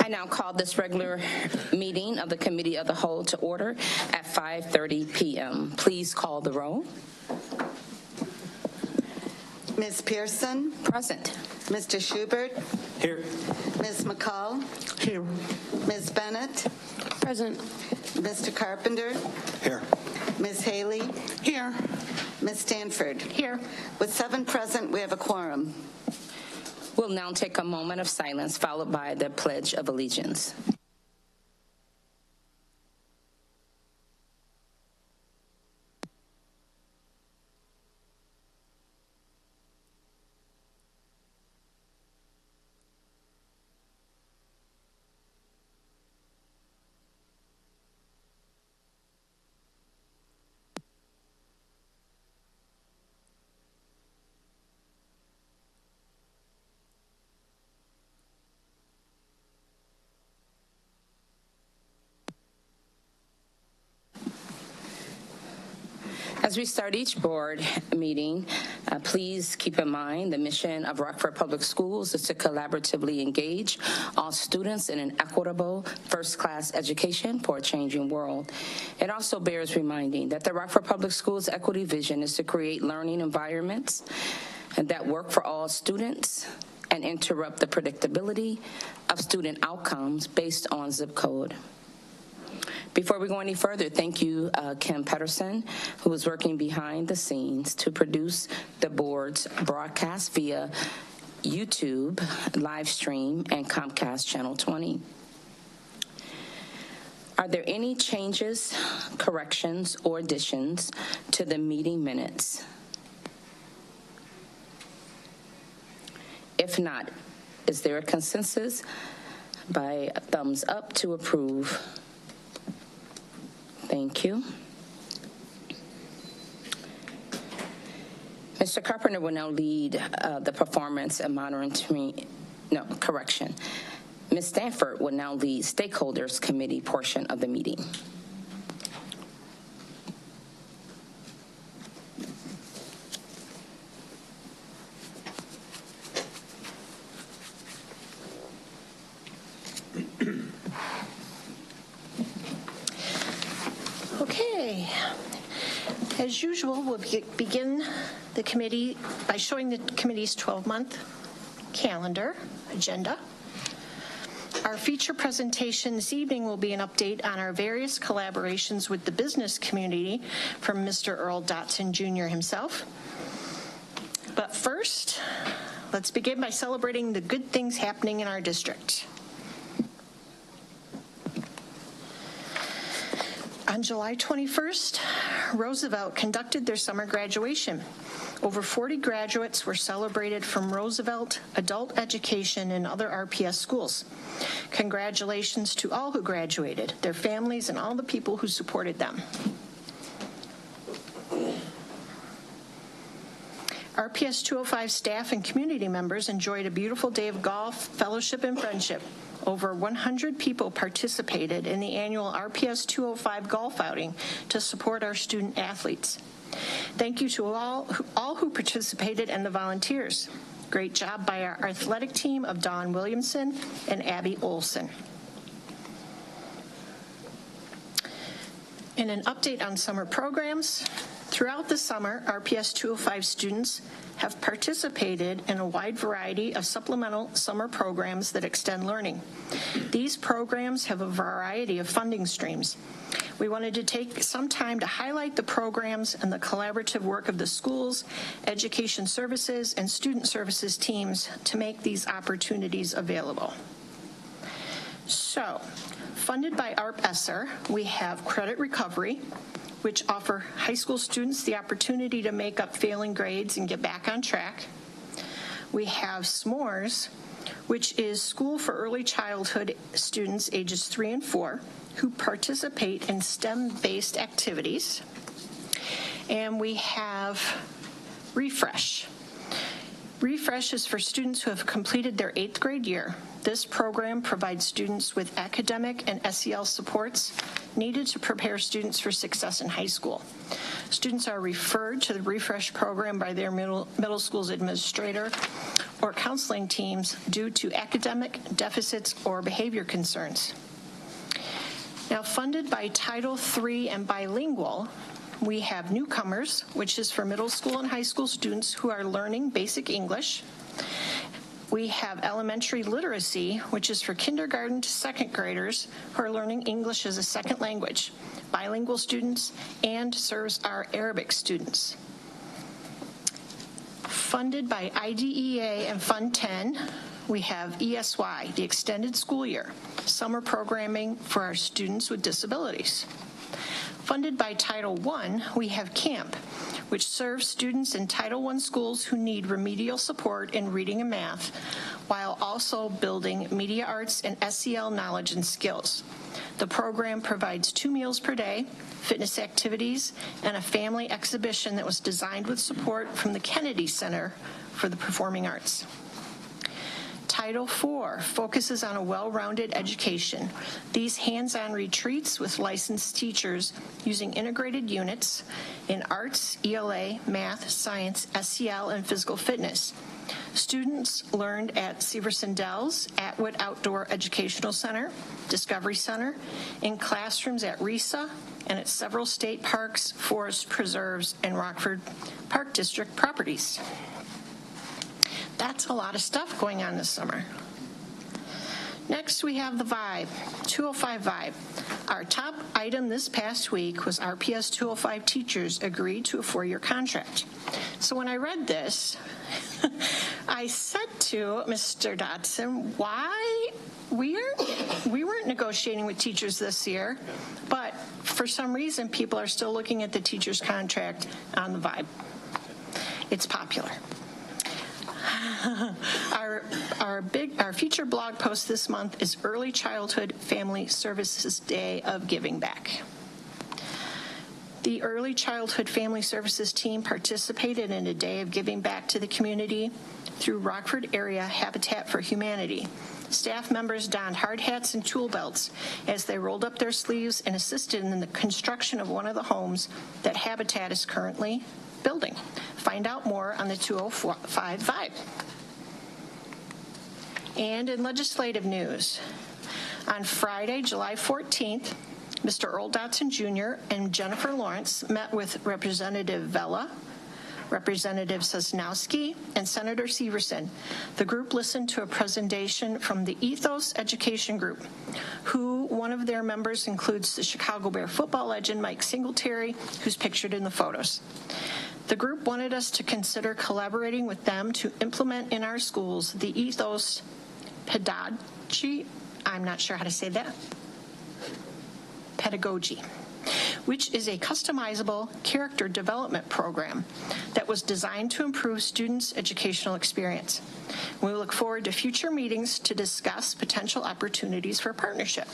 I now call this regular meeting of the Committee of the Whole to order at 5:30 p.m. Please call the roll. Ms. Pearson? Present. Mr. Schubert? Here. Ms. McCall? Here. Ms. Bennett? Present. Mr. Carpenter? Here. Ms. Haley? Here. Ms. Stanford? Here. With 7 present, we have a quorum. We'll now take a moment of silence, followed by the Pledge of Allegiance. As we start each board meeting, please keep in mind the mission of Rockford Public Schools is to collaboratively engage all students in an equitable, first-class education for a changing world. It also bears reminding that the Rockford Public Schools equity vision is to create learning environments that work for all students and interrupt the predictability of student outcomes based on zip code. Before we go any further, thank you, Kim Pedersen, who is working behind the scenes to produce the board's broadcast via YouTube, live stream, and Comcast Channel 20. Are there any changes, corrections, or additions to the meeting minutes? If not, is there a consensus by thumbs up to approve? Thank you. Mr. Carpenter will now lead the performance and monitoring, correction. Ms. Stanford will now lead stakeholders committee portion of the meeting. Okay. As usual, we'll begin the committee by showing the committee's 12-month calendar agenda. Our feature presentation this evening will be an update on our various collaborations with the business community from Mr. Earl Dotson Jr. himself. But first, let's begin by celebrating the good things happening in our district. On July 21st, Roosevelt conducted their summer graduation. Over 40 graduates were celebrated from Roosevelt, adult education, and other RPS schools. Congratulations to all who graduated, their families, and all the people who supported them. RPS 205 staff and community members enjoyed a beautiful day of golf, fellowship, and friendship. Over 100 people participated in the annual RPS 205 golf outing to support our student athletes. Thank you to all who participated and the volunteers. Great job by our athletic team of Dawn Williamson and Abby Olson. In an update on summer programs, throughout the summer, RPS 205 students have participated in a wide variety of supplemental summer programs that extend learning. These programs have a variety of funding streams. We wanted to take some time to highlight the programs and the collaborative work of the schools, education services, and student services teams to make these opportunities available. So, funded by ARP ESSER, we have Credit Recovery, which offer high school students the opportunity to make up failing grades and get back on track. We have S'mores, which is school for early childhood students ages 3 and 4 who participate in STEM-based activities. And we have Refresh. Refresh is for students who have completed their 8th grade year. This program provides students with academic and SEL supports needed to prepare students for success in high school. Students are referred to the Refresh program by their middle school's administrator or counseling teams due to academic deficits or behavior concerns. Now, funded by Title III and bilingual, we have Newcomers, which is for middle school and high school students who are learning basic English. We have Elementary Literacy, which is for kindergarten to second graders who are learning English as a second language, bilingual students, and serves our Arabic students. Funded by IDEA and Fund 10, we have ESY, the Extended School Year, summer programming for our students with disabilities. Funded by Title I, we have CAMP, which serves students in Title I schools who need remedial support in reading and math, while also building media arts and SEL knowledge and skills. The program provides 2 meals per day, fitness activities, and a family exhibition that was designed with support from the Kennedy Center for the Performing Arts. Title IV focuses on a well-rounded education. These hands-on retreats with licensed teachers using integrated units in arts, ELA, math, science, SEL, and physical fitness. Students learned at Severson Dells, Atwood Outdoor Educational Center, Discovery Center, in classrooms at RESA, and at several state parks, forest preserves, and Rockford Park District properties. That's a lot of stuff going on this summer. Next, we have the VIBE, 205 VIBE. Our top item this past week was RPS 205 teachers agreed to a 4-year contract. So when I read this, I said to Mr. Dotson, why we weren't negotiating with teachers this year, but for some reason people are still looking at the teacher's contract on the VIBE. It's popular. Our feature blog post this month is Early Childhood Family Services Day of Giving Back. The Early Childhood Family Services team participated in a day of giving back to the community through Rockford Area Habitat for Humanity. Staff members donned hard hats and tool belts as they rolled up their sleeves and assisted in the construction of one of the homes that Habitat is currently building. Find out more on the 205 VIBE. And in legislative news, on Friday, July 14th, Mr. Earl Dotson Jr. and Jennifer Lawrence met with Representative Vella, Representative Sosnowski, and Senator Severson. The group listened to a presentation from the Ethos Education Group, who one of their members includes the Chicago Bear football legend Mike Singletary, who's pictured in the photos. The group wanted us to consider collaborating with them to implement in our schools the Ethos pedagogy, I'm not sure how to say that, pedagogy, which is a customizable character development program that was designed to improve students' educational experience. We look forward to future meetings to discuss potential opportunities for partnership.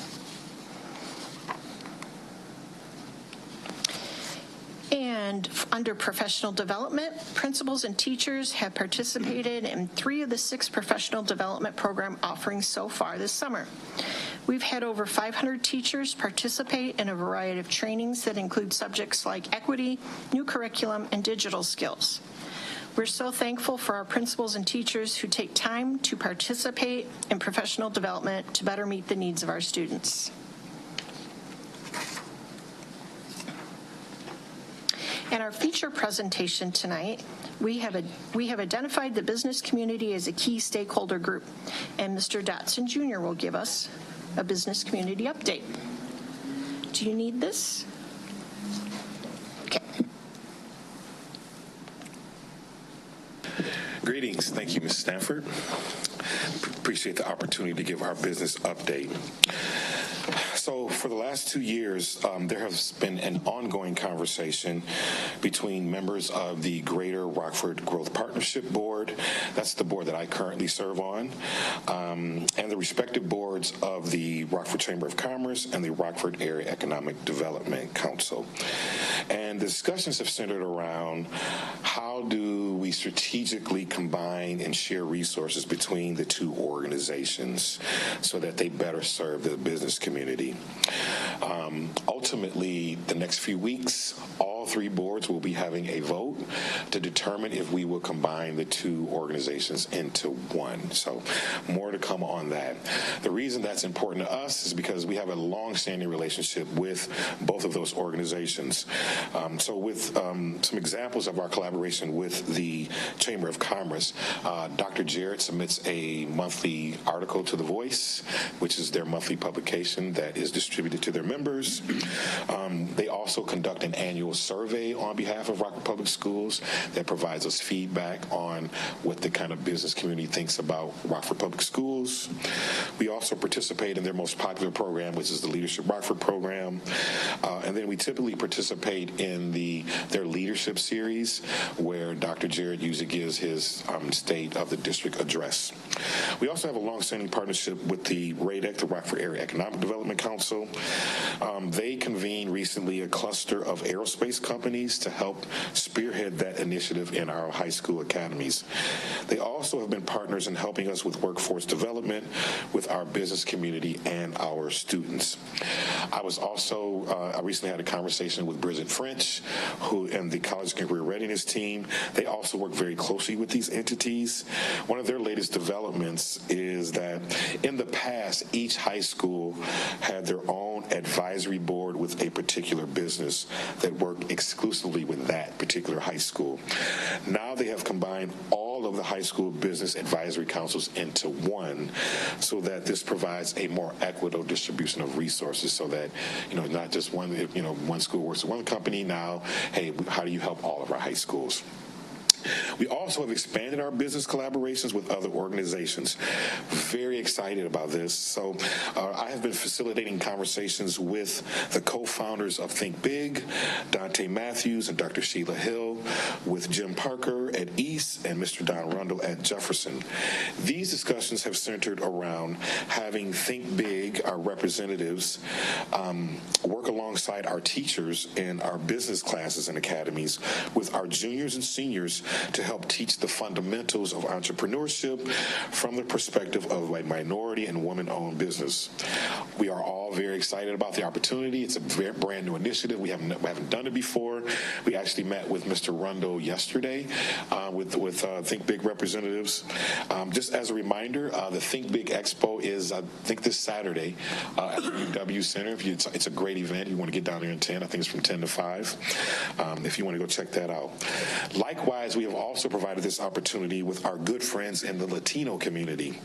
And under professional development, principals and teachers have participated in 3 of the 6 professional development program offerings so far this summer. We've had over 500 teachers participate in a variety of trainings that include subjects like equity, new curriculum, and digital skills. We're so thankful for our principals and teachers who take time to participate in professional development to better meet the needs of our students. In our feature presentation tonight, we have identified the business community as a key stakeholder group, and Mr. Dotson Jr. will give us a business community update. Do you need this? Okay. Greetings. Thank you, Ms. Stanford. Appreciate the opportunity to give our business update. So for the last 2 years, there has been an ongoing conversation between members of the Greater Rockford Growth Partnership Board, that's the board that I currently serve on, and the respective boards of the Rockford Chamber of Commerce and the Rockford Area Economic Development Council. And the discussions have centered around how do we strategically combine and share resources between the 2 organizations so that they better serve the business community. Ultimately, the next few weeks, all all three boards will be having a vote to determine if we will combine the two organizations into one. So more to come on that. The reason that's important to us is because we have a long-standing relationship with both of those organizations. So with some examples of our collaboration with the Chamber of Commerce, Dr. Jarrett submits a monthly article to The Voice, which is their monthly publication that is distributed to their members. They also conduct an annual survey on behalf of Rockford Public Schools that provides us feedback on what the kind of business community thinks about Rockford Public Schools. We also participate in their most popular program, which is the Leadership Rockford program. And then we typically participate in their leadership series, where Dr. Jarrett usually gives his State of the District address. We also have a long-standing partnership with the RADEC, the Rockford Area Economic Development Council. They convened recently a cluster of aerospace companies to help spearhead that initiative in our high school academies. They also have been partners in helping us with workforce development with our business community and our students. I recently had a conversation with Bridget French, who and the College and Career Readiness team. They also work very closely with these entities. One of their latest developments is that in the past, each high school had their own advisory board with a particular business that worked exclusively with that particular high school. Now they have combined all of the high school business advisory councils into one, so that this provides a more equitable distribution of resources, so that not just one school works with one company. Now, hey, how do you help all of our high schools? We also have expanded our business collaborations with other organizations. Very excited about this. So I have been facilitating conversations with the co-founders of Think Big, Dante Matthews and Dr. Sheila Hill, with Jim Parker at East and Mr. Don Rundle at Jefferson. These discussions have centered around having Think Big, our representatives, work alongside our teachers in our business classes and academies with our juniors and seniors to help teach the fundamentals of entrepreneurship from the perspective of a minority and woman-owned business. We are all very excited about the opportunity. It's a very brand new initiative. We haven't done it before. We actually met with Mr. Rundle yesterday with Think Big representatives. Just as a reminder, the Think Big Expo is, I think, this Saturday at the UW Center. It's a great event. You want to get down there and attend. I think it's from 10 to 5. If you want to go check that out. Likewise, we have also provided this opportunity with our good friends in the Latino community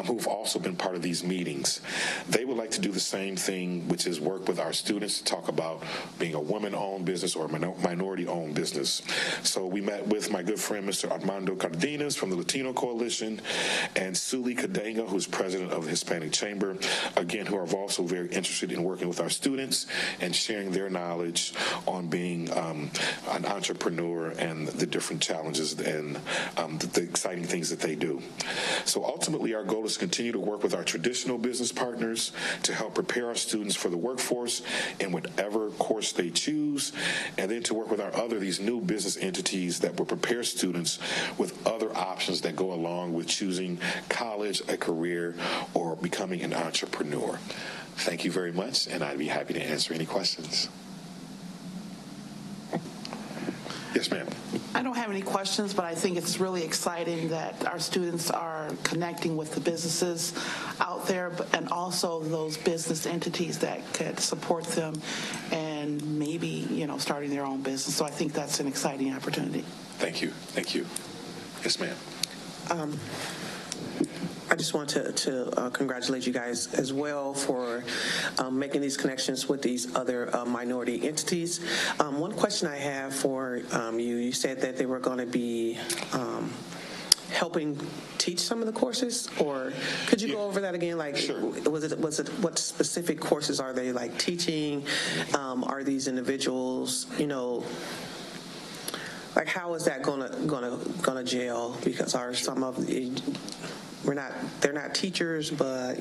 who've also been part of these meetings. They would like to do the same thing, which is work with our students to talk about being a woman-owned business or a minority-owned business. So we met with my good friend, Mr. Armando Cardenas from the Latino Coalition, and Suli Cadenga, who's president of the Hispanic Chamber, again, who are also very interested in working with our students and sharing their knowledge on being an entrepreneur and the different challenges and the exciting things that they do. So ultimately, our goal is to continue to work with our traditional business partners to help prepare our students for the workforce in whatever course they choose, and then to work with these new business entities that will prepare students with other options that go along with choosing college, a career, or becoming an entrepreneur. Thank you very much, and I'd be happy to answer any questions. Yes, ma'am. I don't have any questions, but I think it's really exciting that our students are connecting with the businesses out there, and also those business entities that could support them and maybe, starting their own business. So I think that's an exciting opportunity. Thank you. Thank you. Yes, ma'am. I just want to congratulate you guys as well for making these connections with these other minority entities. One question I have for you said that they were going to be helping teach some of the courses, or could you go over that again? Like, sure. was it what specific courses are they teaching? Are these individuals, how is that gonna gel? Because are some of the they're not teachers, but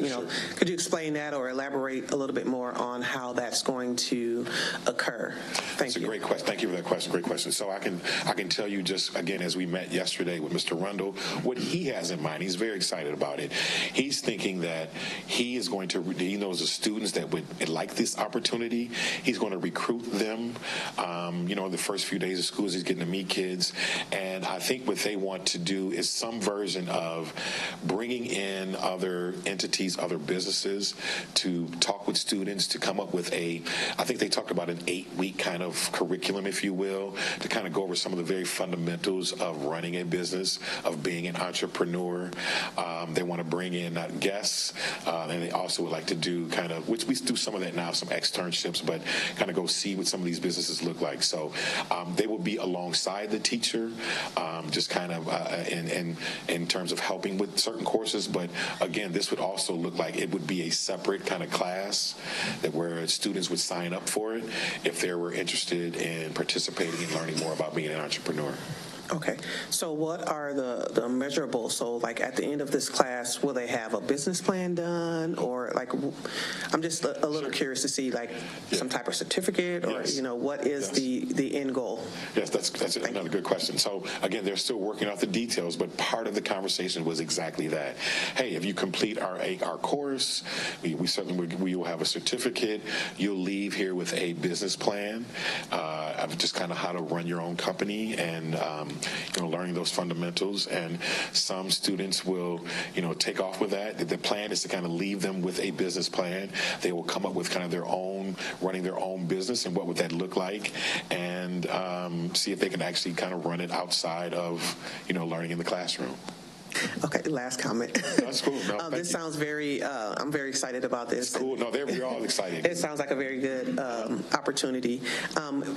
could you explain that or elaborate a little bit more on how that's going to occur? Thank you. That's a great question. Thank you for that question. Great question. So I can tell you just again, as we met yesterday with Mr. Rundle, what he has in mind. He's very excited about it. He's thinking that he knows the students that would like this opportunity. He's going to recruit them. The first few days of school, he's getting to meet kids, and I think what they want to do is some version of bringing in other entities, other businesses to talk with students, to come up with I think they talked about an 8-week kind of curriculum, if you will, to kind of go over some of the very fundamentals of running a business, of being an entrepreneur. They want to bring in guests, and they also would like to do which we do some of that now, some externships, but kind of go see what some of these businesses look like. So they will be alongside the teacher, just kind of in terms of helping with certain courses. But again, this would also look like it would be a separate kind of class where students would sign up for it if they were interested in participating and learning more about being an entrepreneur. Okay, so what are the measurables? So like at the end of this class, will they have a business plan done, or I'm just a little curious to see some type of certificate, or Yes. What is the end goal? Yes, that's another good question. So again, they're still working out the details, but part of the conversation was exactly that. Hey, if you complete our course, we certainly will have a certificate. You'll leave here with a business plan of just kind of how to run your own company and learning those fundamentals. And some students will take off with that. The plan is to kind of leave them with a business plan. They will come up with kind of running their own business, and what would that look like, and see if they can actually kind of run it outside of learning in the classroom. Okay, last comment. That's cool. No, this sounds I'm very excited about this. It's cool. No, we're all excited. It sounds like a very good opportunity.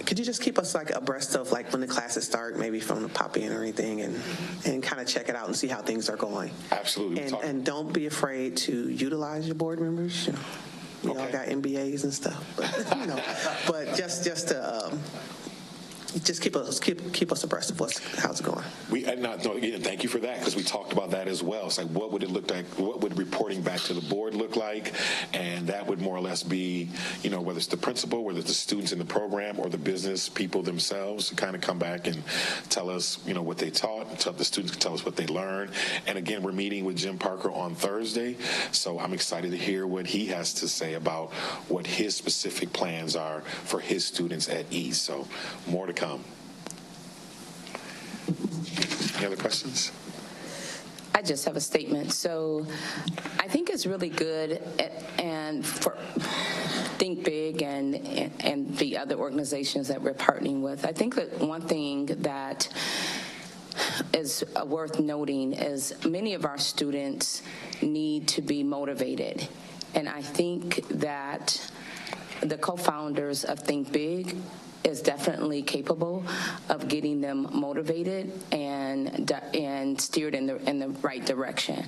Could you just keep us abreast of when the classes start, maybe from the pop-in or anything, and kind of check it out and see how things are going? Absolutely. And don't be afraid to utilize your board members. We all got MBAs and stuff, but just to. Just keep us abreast of how's it going. Again, thank you for that, because we talked about that as well. It's like, what would it look like? What would reporting back to the board look like? And that would more or less be, whether it's the principal, whether it's the students in the program, or the business people themselves, to kind of come back and tell us, what they taught. The students can tell us what they learned. And again, we're meeting with Jim Parker on Thursday, so I'm excited to hear what he has to say about what his specific plans are for his students at East. So more to come. Any other questions? I just have a statement. So I think it's really good and for Think Big and the other organizations that we're partnering with. I think that one thing that is worth noting is many of our students need to be motivated. And I think that the co-founders of Think Big is definitely capable of getting them motivated and steered in the right direction.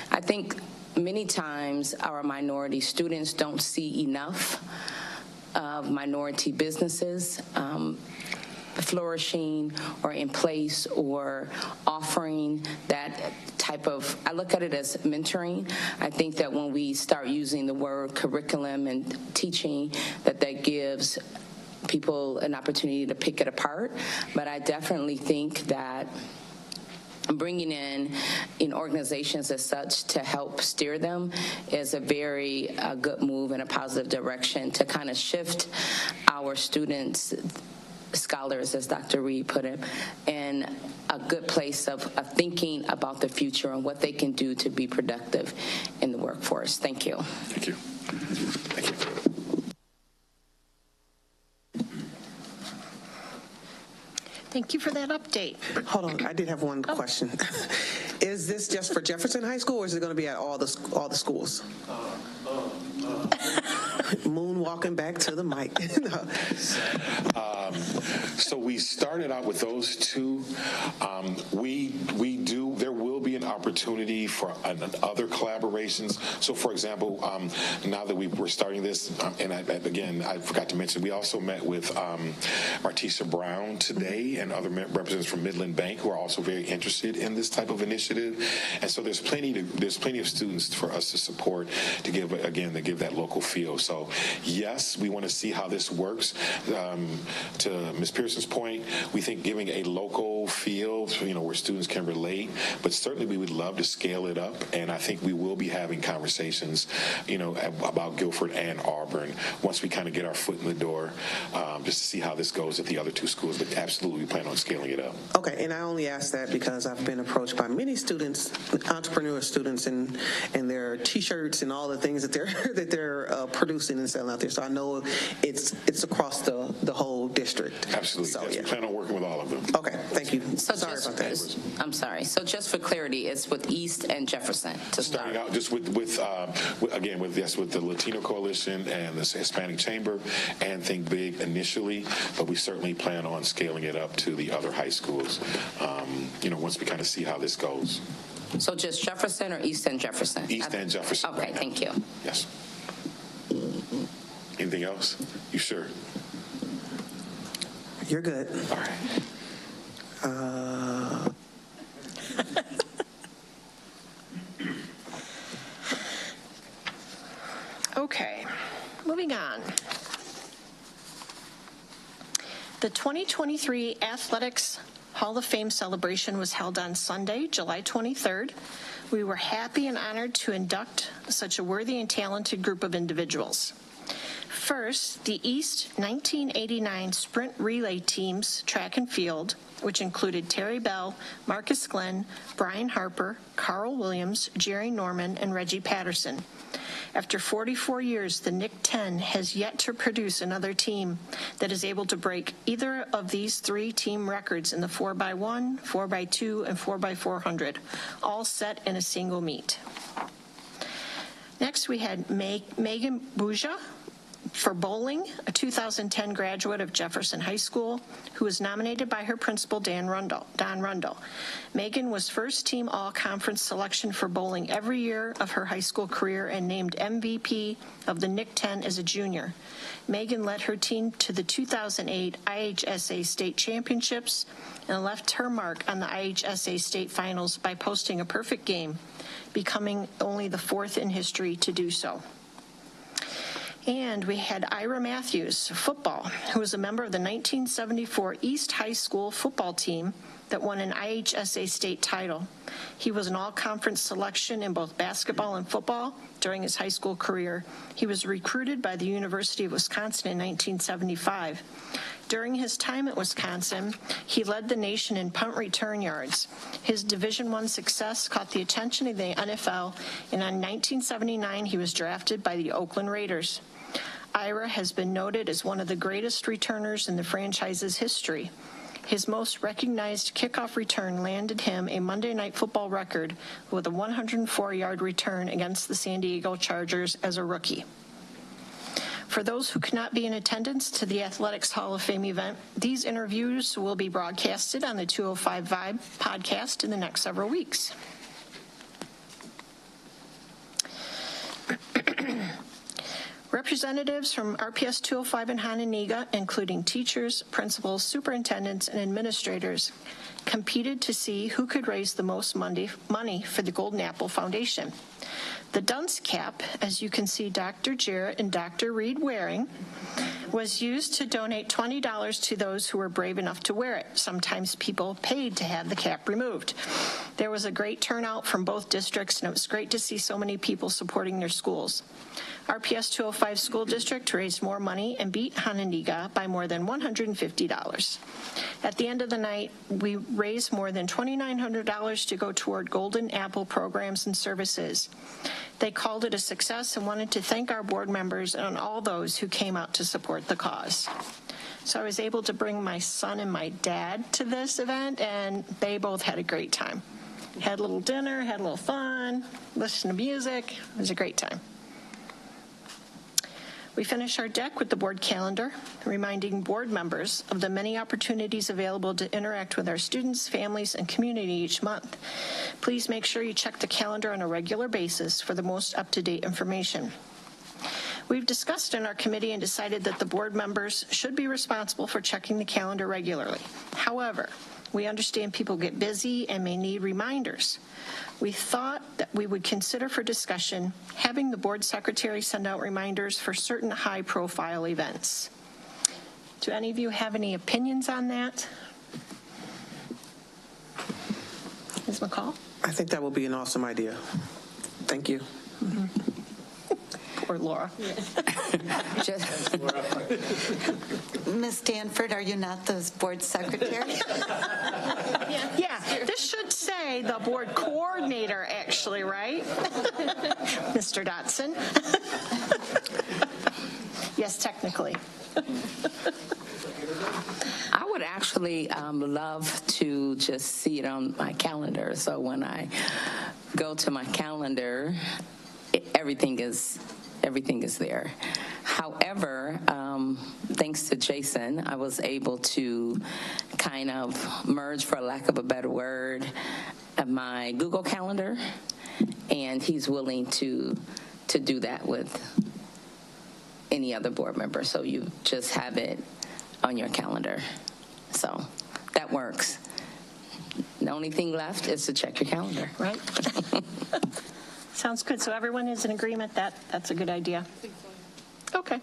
I think many times our minority students don't see enough of minority businesses flourishing or in place or offering that type of, I look at it as mentoring. I think that when we start using the word curriculum and teaching, that gives people an opportunity to pick it apart. But I definitely think that bringing in organizations as such to help steer them is a very good move in a positive direction to kind of shift our students, scholars, as Dr. Reed put it, in a good place of thinking about the future and what they can do to be productive in the workforce. Thank you. Thank you. Thank you. Thank you for that update. Hold on, I did have one question. Is this just for Jefferson High School, or is it going to be at all the schools? Moonwalking back to the mic. So we started out with those two. There will be an opportunity for other collaborations. So, for example, now that we're starting this, and I forgot to mention, we also met with Martisha Brown today and other representatives from Midland Bank who are also very interested in this type of initiative. And so there's plenty of students for us to support to give that local feel. So yes, we want to see how this works. To Ms. Pearson's point, we think giving a local feel, where students can relate, but certainly we would love to scale it up. And I think we will be having conversations, about Guilford and Auburn once we kind of get our foot in the door, just to see how this goes at the other two schools. But absolutely, we plan on scaling it up. Okay, and I only ask that because I've been approached by many students, entrepreneur students, and their T-shirts and all the things that they're producing and selling out there. So I know it's across the whole district. Absolutely. So, yes, yeah. we plan on working with all of them. Okay, thank you. So sorry about that. I'm sorry. So just for clarity, it's with East and Jefferson to start. Starting out just with the Latino Coalition and the Hispanic Chamber and Think Big initially, but we certainly plan on scaling it up to the other high schools, once we kind of see how this goes. So just Jefferson or East and Jefferson? East and Jefferson. Okay, thank you. Yes. Anything else? You sure? You're good. All right. Okay, moving on. The 2023 Athletics Hall of Fame celebration was held on Sunday, July 23rd. We were happy and honored to induct such a worthy and talented group of individuals. First, the East 1989 Sprint Relay Team's track and field, which included Terry Bell, Marcus Glenn, Brian Harper, Carl Williams, Jerry Norman, and Reggie Patterson. After 44 years, the Nick 10 has yet to produce another team that is able to break either of these three team records in the 4x1, 4x2, and 4x400, all set in a single meet. Next, we had Megan Buja for bowling, a 2010 graduate of Jefferson High School, who was nominated by her principal, Don Rundle. Megan was first team all-conference selection for bowling every year of her high school career and named MVP of the Nick 10 as a junior. Megan led her team to the 2008 IHSA State Championships and left her mark on the IHSA State Finals by posting a perfect game, becoming only the fourth in history to do so. And we had Ira Matthews, football, who was a member of the 1974 East High School football team that won an IHSA state title. He was an all-conference selection in both basketball and football during his high school career. He was recruited by the University of Wisconsin in 1975. During his time at Wisconsin, he led the nation in punt return yards. His Division I success caught the attention of the NFL, and in 1979 he was drafted by the Oakland Raiders. Ira has been noted as one of the greatest returners in the franchise's history. His most recognized kickoff return landed him a Monday Night Football record with a 104-yard return against the San Diego Chargers as a rookie. For those who could not be in attendance to the Athletics Hall of Fame event, these interviews will be broadcasted on the 205 Vibe podcast in the next several weeks. Representatives from RPS 205 and Hononegah, including teachers, principals, superintendents, and administrators, competed to see who could raise the most money for the Golden Apple Foundation. The dunce cap, as you can see Dr. Jarrett and Dr. Reed wearing, was used to donate $20 to those who were brave enough to wear it. Sometimes people paid to have the cap removed. There was a great turnout from both districts, and it was great to see so many people supporting their schools. RPS 205 School District raised more money and beat Hononegah by more than $150. At the end of the night, we raised more than $2,900 to go toward Golden Apple programs and services. They called it a success and wanted to thank our board members and all those who came out to support the cause. So I was able to bring my son and my dad to this event, and they both had a great time. Had a little dinner, had a little fun, listened to music. It was a great time. We finish our deck with the board calendar, reminding board members of the many opportunities available to interact with our students, families, and community each month. Please make sure you check the calendar on a regular basis for the most up-to-date information. We've discussed in our committee and decided that the board members should be responsible for checking the calendar regularly. However, we understand people get busy and may need reminders. We thought that we would consider for discussion having the board secretary send out reminders for certain high-profile events. Do any of you have any opinions on that? Ms. McCall? I think that would be an awesome idea. Thank you. Or Laura? Ms. Stanford, are you not the board secretary? Yeah, this should say the board coordinator, actually, right? Mr. Dotson? Yes, technically. I would actually love to just see it on my calendar. So when I go to my calendar, everything is there. However, thanks to Jason, I was able to kind of merge, for lack of a better word, my Google Calendar, and he's willing to do that with any other board member. So you just have it on your calendar. So that works. The only thing left is to check your calendar. Right? Sounds good. So everyone is in agreement that that's a good idea? Okay.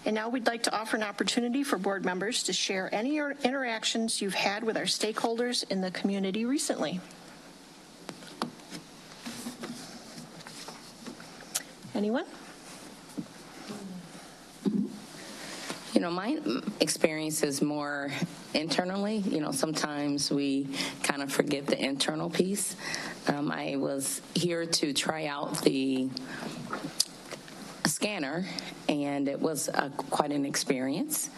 And now we'd like to offer an opportunity for board members to share any interactions you've had with our stakeholders in the community recently. Anyone? You know, my experience is more internally. You know, sometimes we kind of forget the internal piece. I was here to try out the scanner, and it was quite an experience.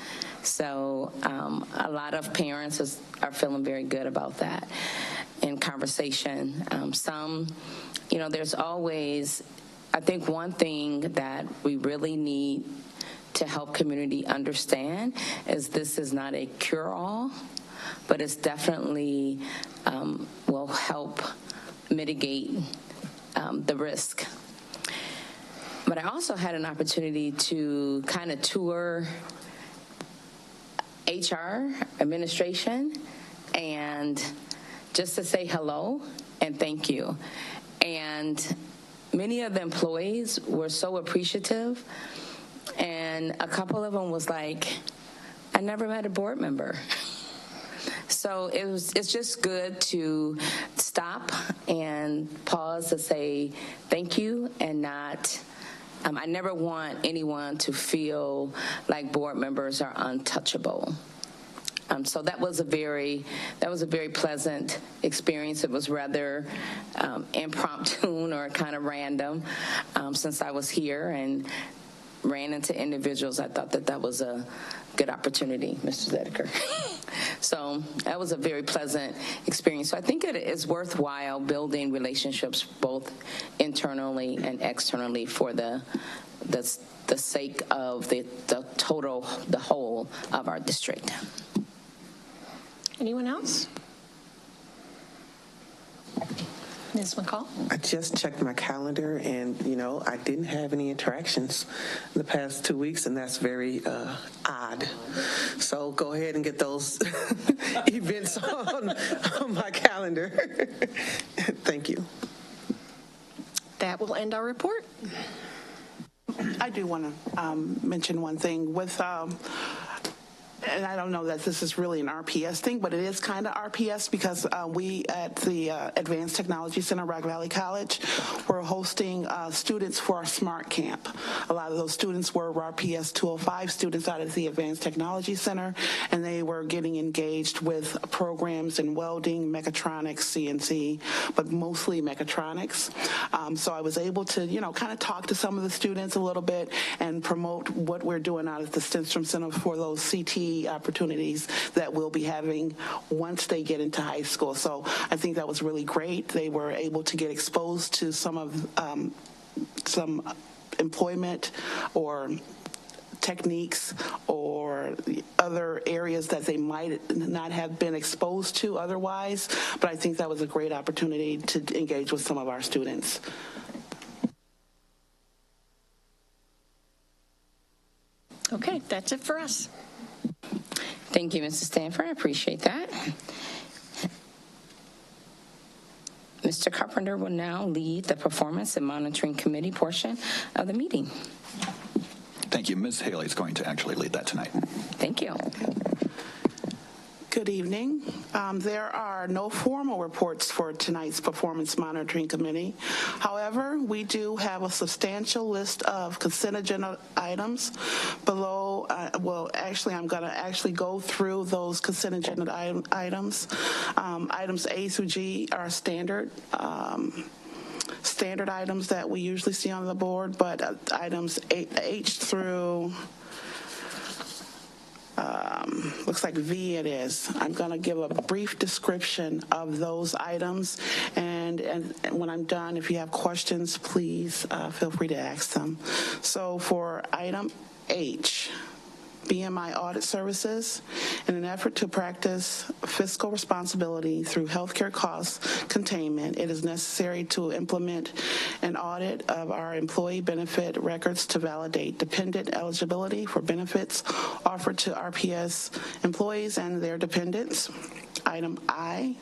So a lot of parents are feeling very good about that in conversation. Some, you know, there's always, I think one thing that we really need to help community understand is this is not a cure-all, but it's definitely will help mitigate the risk. But I also had an opportunity to kind of tour HR, administration, and just to say hello and thank you. And many of the employees were so appreciative. And a couple of them was like, I never met a board member. So it's just good to stop and pause to say thank you and not, I never want anyone to feel like board members are untouchable. So that was a very pleasant experience. It was rather impromptu or kind of random since I was here and ran into individuals. I thought that was a good opportunity, Mr. Zediker. So that was a very pleasant experience. So I think it is worthwhile building relationships both internally and externally for the sake of the whole of our district. Anyone else? Ms. McCall? I just checked my calendar, and, you know, I didn't have any interactions the past 2 weeks, and that's very odd. So go ahead and get those events on my calendar. Thank you. That will end our report. I do want to mention one thing with and I don't know that this is really an RPS thing, but it is kind of RPS because we at the Advanced Technology Center, Rock Valley College, we're hosting students for our SMART Camp. A lot of those students were RPS 205 students out of the Advanced Technology Center, and they were getting engaged with programs in welding, mechatronics, CNC, but mostly mechatronics. So I was able to, you know, kind of talk to some of the students a little bit and promote what we're doing out at the Stenstrom Center for those CT opportunities that we'll be having once they get into high school. So I think that was really great. They were able to get exposed to some of some employment or techniques or other areas that they might not have been exposed to otherwise, but I think that was a great opportunity to engage with some of our students. Okay, that's it for us. Thank you, Mrs. Stanford. I appreciate that. Mr. Carpenter will now lead the Performance and Monitoring Committee portion of the meeting. Thank you. Ms. Haley is going to actually lead that tonight. Thank you. Good evening. There are no formal reports for tonight's Performance Monitoring Committee. However, we do have a substantial list of consent agenda items below. I'm going to go through those consent agenda items. Items A through G are standard items that we usually see on the board, but items H through looks like V it is. I'm going to give a brief description of those items, and when I'm done, if you have questions, please feel free to ask them. So for item H, BMI audit services, in an effort to practice fiscal responsibility through healthcare cost containment, it is necessary to implement an audit of our employee benefit records to validate dependent eligibility for benefits offered to RPS employees and their dependents. Item I,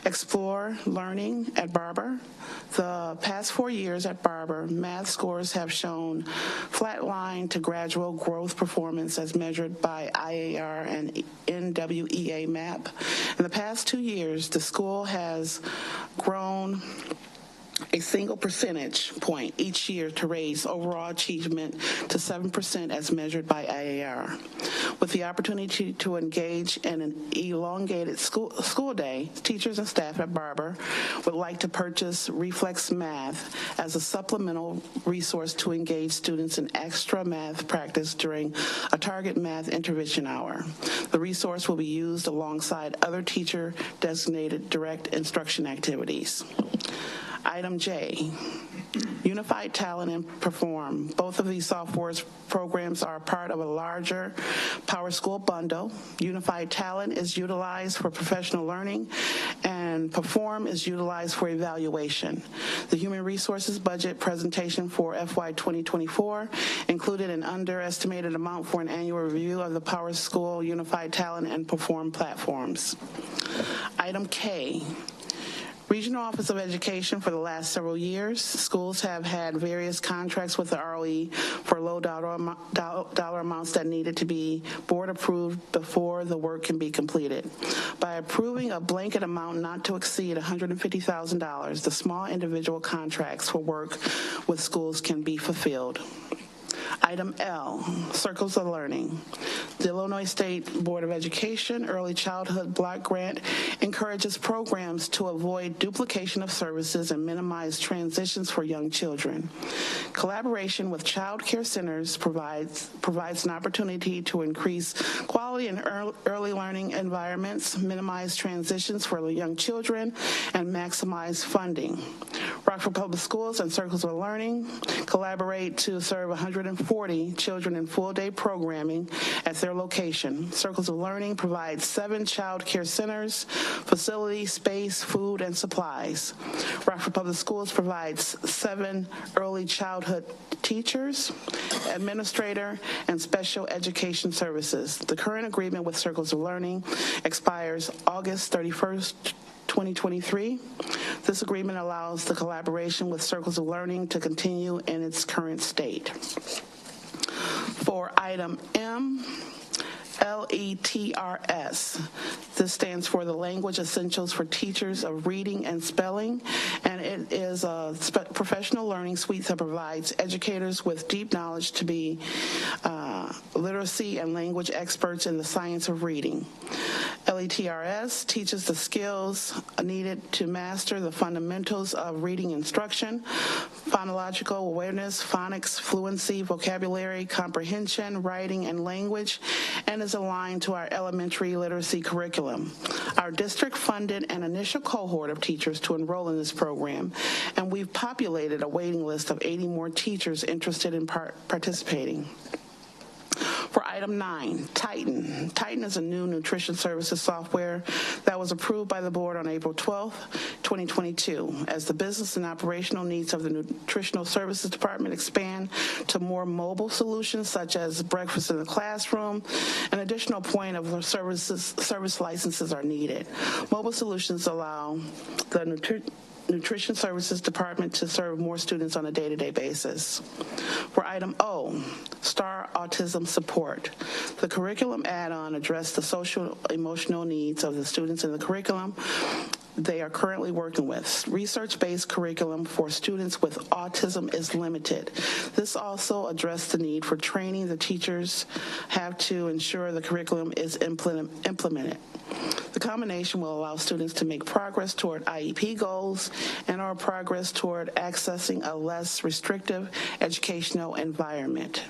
explore learning at Barber. The past 4 years at Barber, math scores have shown flatline to gradual growth performance as measured by IAR and NWEA MAP. In the past 2 years, the school has grown a single percentage point each year to raise overall achievement to 7% as measured by IAR. With the opportunity to engage in an elongated school day, teachers and staff at Barber would like to purchase Reflex Math as a supplemental resource to engage students in extra math practice during a target math intervention hour. The resource will be used alongside other teacher-designated direct instruction activities. Item J, Unified Talent and Perform. Both of these software programs are part of a larger Power School bundle. Unified Talent is utilized for professional learning, and Perform is utilized for evaluation. The Human Resources budget presentation for FY 2024 included an underestimated amount for an annual review of the Power School Unified Talent and Perform platforms. Item K, Regional Office of Education. For the last several years, schools have had various contracts with the ROE for low dollar amounts that needed to be board approved before the work can be completed. By approving a blanket amount not to exceed $150,000, the small individual contracts for work with schools can be fulfilled. Item L, Circles of Learning. The Illinois State Board of Education Early Childhood Block Grant encourages programs to avoid duplication of services and minimize transitions for young children. Collaboration with child care centers provides an opportunity to increase quality in early learning environments, minimize transitions for young children, and maximize funding. Rockford Public Schools and Circles of Learning collaborate to serve 140 children in full-day programming at their location. Circles of Learning provides 7 child care centers, facility, space, food, and supplies. Rockford Public Schools provides 7 early childhood teachers, administrator, and special education services. The current agreement with Circles of Learning expires August 31st, 2023. This agreement allows the collaboration with Circles of Learning to continue in its current state. For item M, LETRS. This stands for the Language Essentials for Teachers of Reading and Spelling, and it is a professional learning suite that provides educators with deep knowledge to be literacy and language experts in the science of reading. LETRS teaches the skills needed to master the fundamentals of reading instruction, phonological awareness, phonics, fluency, vocabulary, comprehension, writing, and language, and is aligned to our elementary literacy curriculum. Our district funded an initial cohort of teachers to enroll in this program, and we've populated a waiting list of 80 more teachers interested in participating. For item 9, Titan. Titan is a new nutrition services software that was approved by the board on April 12, 2022. As the business and operational needs of the Nutritional Services Department expand to more mobile solutions such as breakfast in the classroom, an additional point of service licenses are needed. Mobile solutions allow the Nutrition Services Department to serve more students on a day-to-day basis. For item O, STAR Autism Support. The curriculum add-on addressed the social emotional needs of the students in the curriculum they are currently working with. Research-based curriculum for students with autism is limited. This also addressed the need for training the teachers have to ensure the curriculum is implemented. The combination will allow students to make progress toward IEP goals and our progress toward accessing a less restrictive educational environment.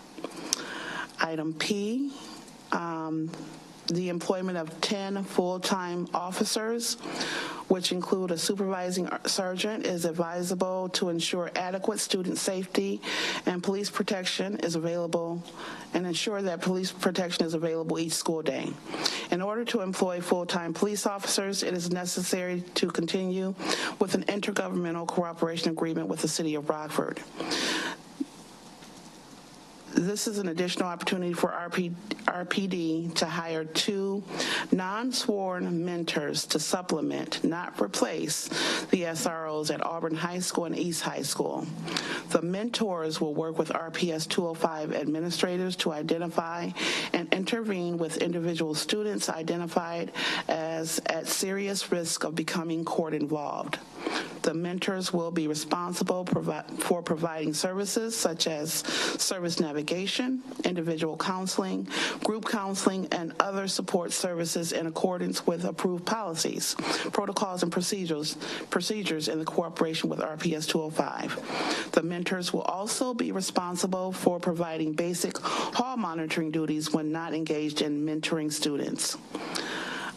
Item P, the employment of 10 full-time officers, which include a supervising sergeant, is advisable to ensure adequate student safety and police protection is available, and ensure that police protection is available each school day. In order to employ full-time police officers, it is necessary to continue with an intergovernmental cooperation agreement with the City of Rockford. This is an additional opportunity for RPD to hire 2 non-sworn mentors to supplement, not replace, the SROs at Auburn High School and East High School. The mentors will work with RPS 205 administrators to identify and intervene with individual students identified as at serious risk of becoming court involved. The mentors will be responsible for providing services such as service navigation, individual counseling, group counseling, and other support services in accordance with approved policies, protocols, and procedures in the cooperation with RPS 205. The mentors will also be responsible for providing basic hall monitoring duties when not engaged in mentoring students.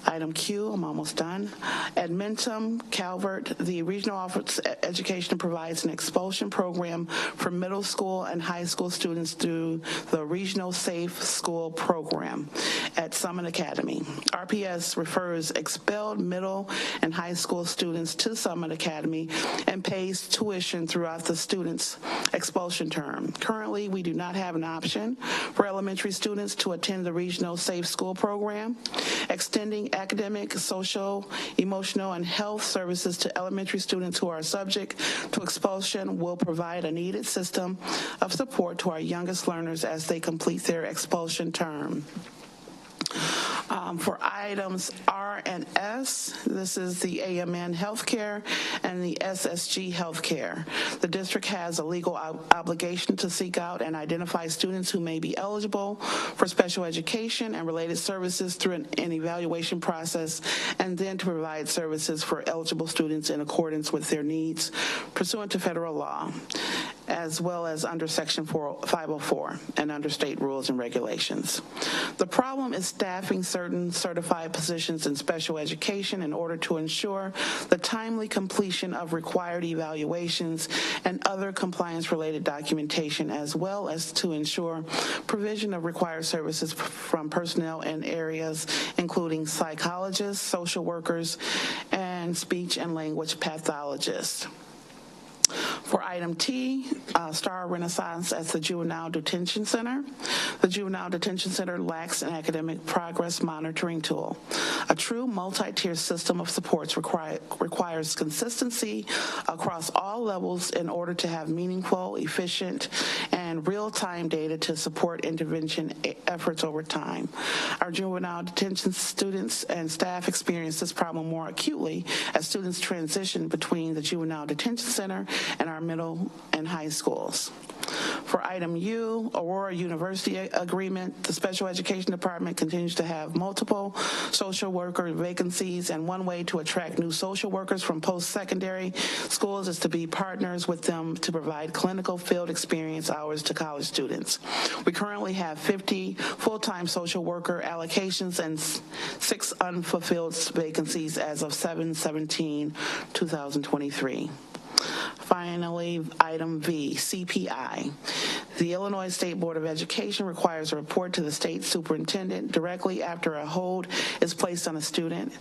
Item Q, I'm almost done. Edmonton, Calvert, the Regional Office of Education provides an expulsion program for middle school and high school students through the Regional Safe School Program at Summit Academy. RPS refers expelled middle and high school students to Summit Academy and pays tuition throughout the student's expulsion term. Currently, we do not have an option for elementary students to attend the Regional Safe School Program. Extending academic, social, emotional, and health services to elementary students who are subject to expulsion will provide a needed system of support to our youngest learners as they complete their expulsion term. For items R and S, this is the AMN Healthcare and the SSG Healthcare. The district has a legal obligation to seek out and identify students who may be eligible for special education and related services through an evaluation process, and then to provide services for eligible students in accordance with their needs pursuant to federal law, as well as under Section 504 and under state rules and regulations. The problem is staffing certain certified positions in special education in order to ensure the timely completion of required evaluations and other compliance-related documentation, as well as to ensure provision of required services from personnel in areas including psychologists, social workers, and speech and language pathologists. For item T, Star Renaissance at the Juvenile Detention Center. The Juvenile Detention Center lacks an academic progress monitoring tool. A true multi-tier system of supports requires consistency across all levels in order to have meaningful, efficient, and real-time data to support intervention efforts over time. Our juvenile detention students and staff experience this problem more acutely as students transition between the Juvenile Detention Center and our middle and high schools. For item U, Aurora University agreement, the Special Education Department continues to have multiple social worker vacancies, and one way to attract new social workers from post-secondary schools is to be partners with them to provide clinical field experience hours to college students. We currently have 50 full-time social worker allocations and 6 unfulfilled vacancies as of 7/17/2023. Finally, item V, CPI. The Illinois State Board of Education requires a report to the state superintendent directly after a hold is placed on a student.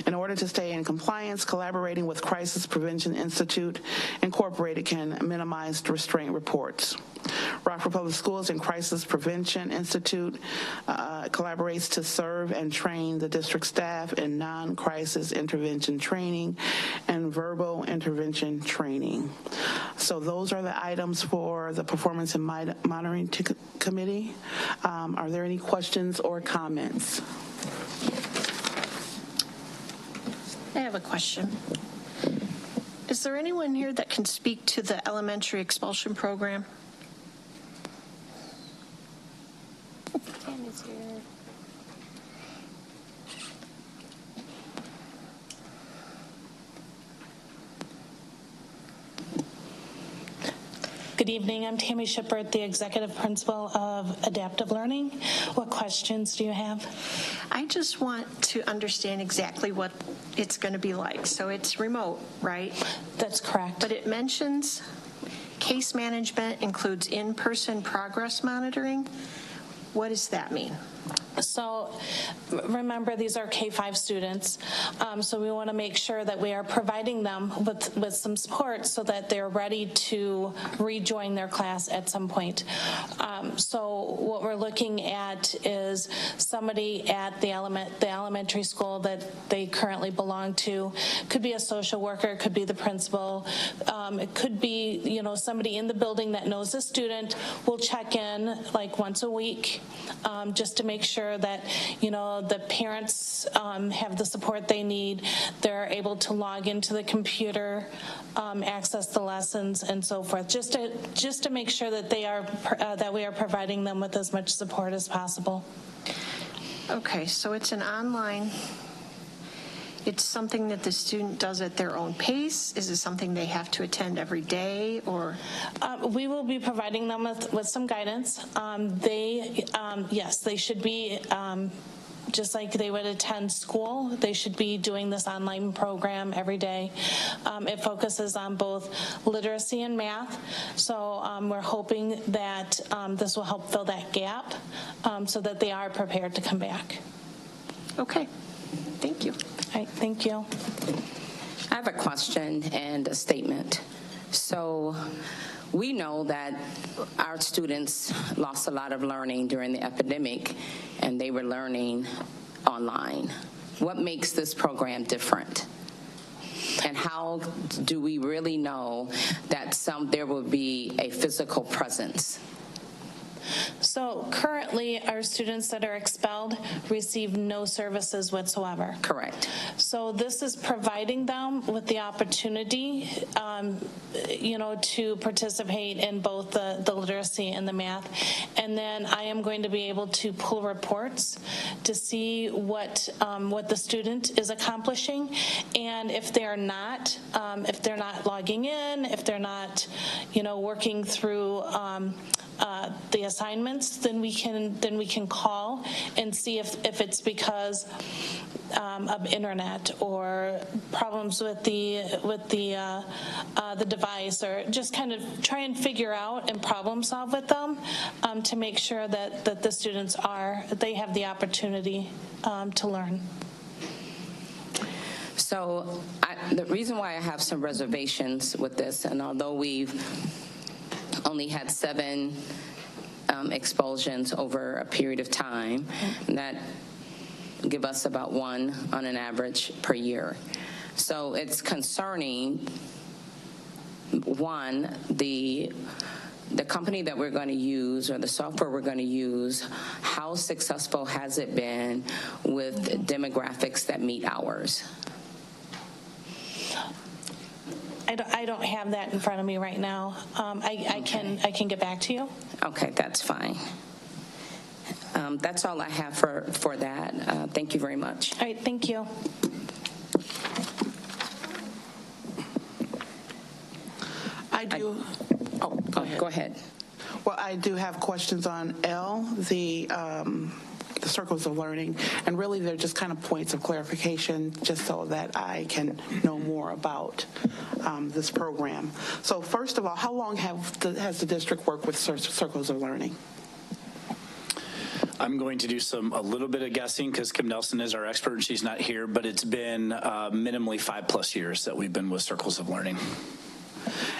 In order to stay in compliance, collaborating with Crisis Prevention Institute Incorporated can minimize restraint reports. Rockford Public Schools and Crisis Prevention Institute collaborates to serve and train the district staff in non-crisis intervention training and verbal intervention training. So those are the items for the Performance and Monitoring Committee. Are there any questions or comments? I have a question. Is there anyone here that can speak to the elementary expulsion program? Tammy's here. Good evening. I'm Tammy Shippert, the Executive Principal of Adaptive Learning. What questions do you have? I just want to understand exactly what it's going to be like. So it's remote, right? That's correct. But it mentions case management includes in-person progress monitoring. What does that mean? So remember, these are K-5 students, so we want to make sure that we are providing them with some support so that they're ready to rejoin their class at some point. So what we're looking at is somebody at the elementary school that they currently belong to. Could be a social worker, could be the principal, it could be somebody in the building that knows the student. Will check in like once a week just to make sure that the parents have the support they need. They're able to log into the computer, access the lessons, and so forth. Just to make sure that that we are providing them with as much support as possible. Okay, so it's an online. It's something that the student does at their own pace? Is it something they have to attend every day, or? We will be providing them with some guidance. Yes, they should be, just like they would attend school, they should be doing this online program every day. It focuses on both literacy and math, so we're hoping that this will help fill that gap so that they are prepared to come back. Okay, thank you. All right, thank you. I have a question and a statement. So we know that our students lost a lot of learning during the epidemic, and they were learning online. What makes this program different? And how do we really know that there will be a physical presence? So currently, our students that are expelled receive no services whatsoever. Correct. So this is providing them with the opportunity, to participate in both the literacy and the math. And then I am going to be able to pull reports to see what the student is accomplishing, and if they're not logging in, if they're not, working through the assignments, then we can call and see if it's because of internet or problems with the device, or just kind of try and figure out and problem solve with them to make sure that the students they have the opportunity to learn. So the reason why I have some reservations with this, and although we've only had 7 expulsions over a period of time, that give us about 1 on an average per year. So it's concerning, one, the company that we're going to use, or the software we're going to use, how successful has it been with demographics that meet ours? I don't have that in front of me right now. I can get back to you. Okay, that's fine. That's all I have for that. Thank you very much. All right, thank you. I do. Go ahead. Well, I do have questions on L, the circles of learning, and really they're just kind of points of clarification just so that I can know more about this program. So first of all, how long has the district worked with circles of learning? I'm going to do a little bit of guessing because Kim Nelson is our expert and she's not here, but it's been minimally 5+ years that we've been with Circles of Learning.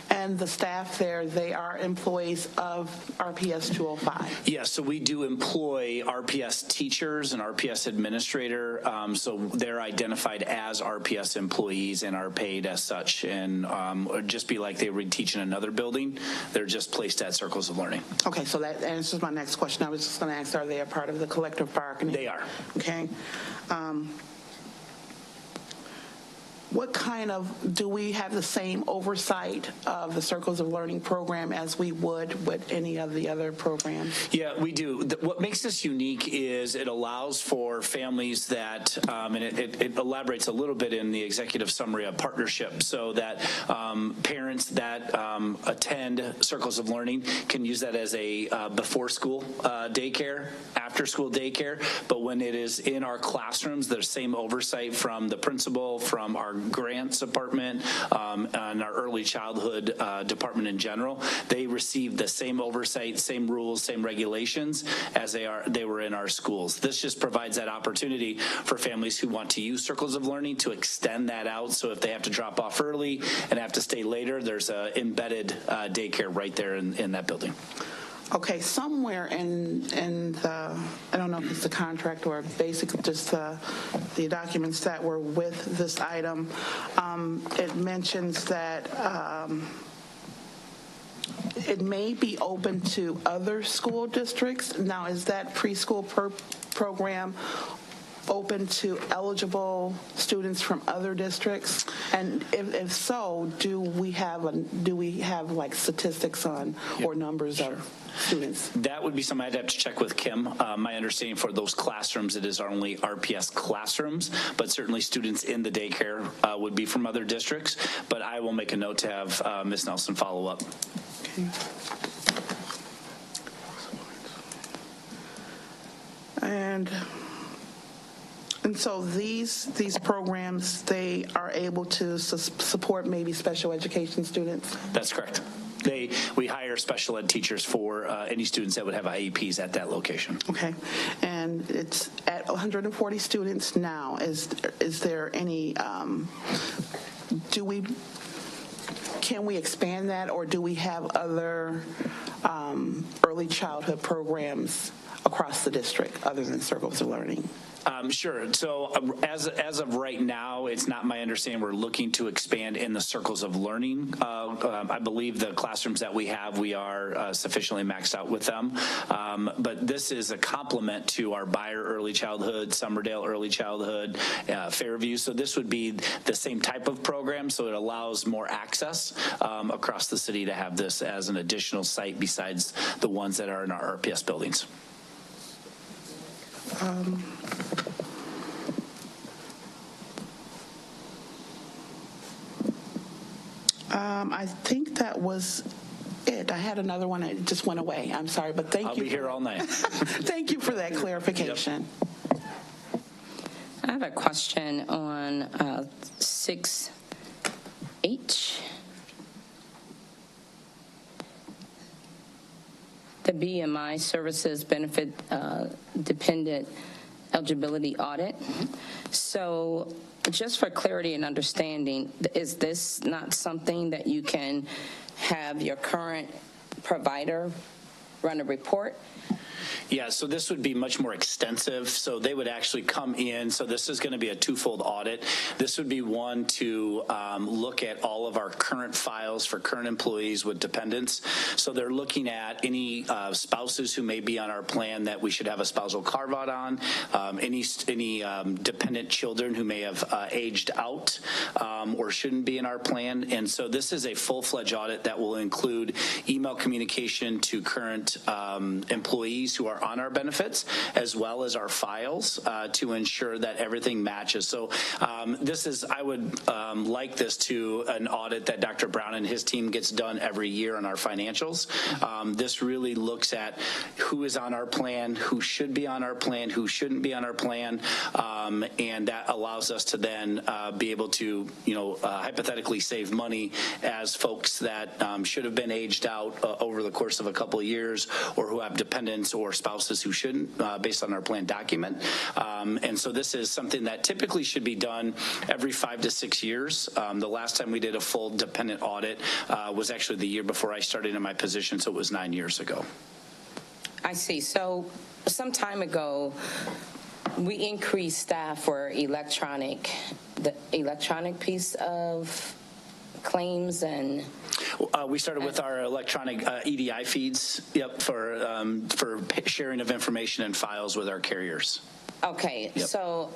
And the staff there, they are employees of RPS 205? Yeah, so we do employ RPS teachers and RPS administrator, so they're identified as RPS employees and are paid as such, and it'd just be like they would teach in another building. They're just placed at Circles of Learning. Okay, so that answers my next question. I was just going to ask, are they a part of the collective bargaining? They are. Okay. What kind of, do we have the same oversight of the Circles of Learning program as we would with any of the other programs? Yeah, we do. What makes this unique is it allows for families that, and it elaborates a little bit in the executive summary of partnership, so that parents that attend Circles of Learning can use that as a before school daycare, after school daycare, but when it is in our classrooms, there's same oversight from the principal, from our grants department, and our early childhood department in general. They receive the same oversight, same rules, same regulations as they were in our schools. This just provides that opportunity for families who want to use Circles of Learning to extend that out, so if they have to drop off early and have to stay later, there's an embedded daycare right there in that building. Okay, somewhere in the, I don't know if it's the contract or basically just the documents that were with this item, it mentions that it may be open to other school districts. Now, is that preschool program open to eligible students from other districts? And if so, do we have like statistics on or numbers of students? That would be something I'd have to check with Kim. My understanding for those classrooms, it is only RPS classrooms, but certainly students in the daycare would be from other districts. But I will make a note to have Ms. Nelson follow up. Okay. And so these programs, they are able to support maybe special education students? That's correct. We hire special ed teachers for any students that would have IEPs at that location. Okay, and it's at 140 students now. Is there any? Can we expand that, or do we have other early childhood programs across the district other than Circles of Learning? Sure. So as of right now, it's not my understanding we're looking to expand in the Circles of Learning. I believe the classrooms that we have, we are sufficiently maxed out with them. But this is a complement to our Beyer Early Childhood, Summerdale Early Childhood, Fairview. So this would be the same type of program, so it allows more access across the city to have this as an additional site besides the ones that are in our RPS buildings. I think that was it. I had another one. It just went away. I'm sorry, but thank you. I'll be here all night. Thank you for that clarification. Yep. I have a question on 6H. The BMI Services Benefit Dependent Eligibility Audit. So just for clarity and understanding, is this not something that you can have your current provider run a report? Yeah, so this would be much more extensive. So they would actually come in. So this is going to be a twofold audit. This would be one to look at all of our current files for current employees with dependents. So they're looking at any spouses who may be on our plan that we should have a spousal carve out on, any dependent children who may have aged out or shouldn't be in our plan. And so this is a full-fledged audit that will include email communication to current employees who are on our benefits, as well as our files to ensure that everything matches. So I would like this to an audit that Dr. Brown and his team gets done every year on our financials. This really looks at who is on our plan, who should be on our plan, who shouldn't be on our plan, and that allows us to then be able to, hypothetically save money as folks that should have been aged out over the course of a couple of years, or who have dependents or spouses who shouldn't, based on our plan document. And so this is something that typically should be done every 5 to 6 years. The last time we did a full dependent audit was actually the year before I started in my position, so it was 9 years ago. I see. So some time ago, we increased staff for the electronic piece of claims, and we started with our electronic EDI feeds, for sharing of information and files with our carriers. Okay, yep. So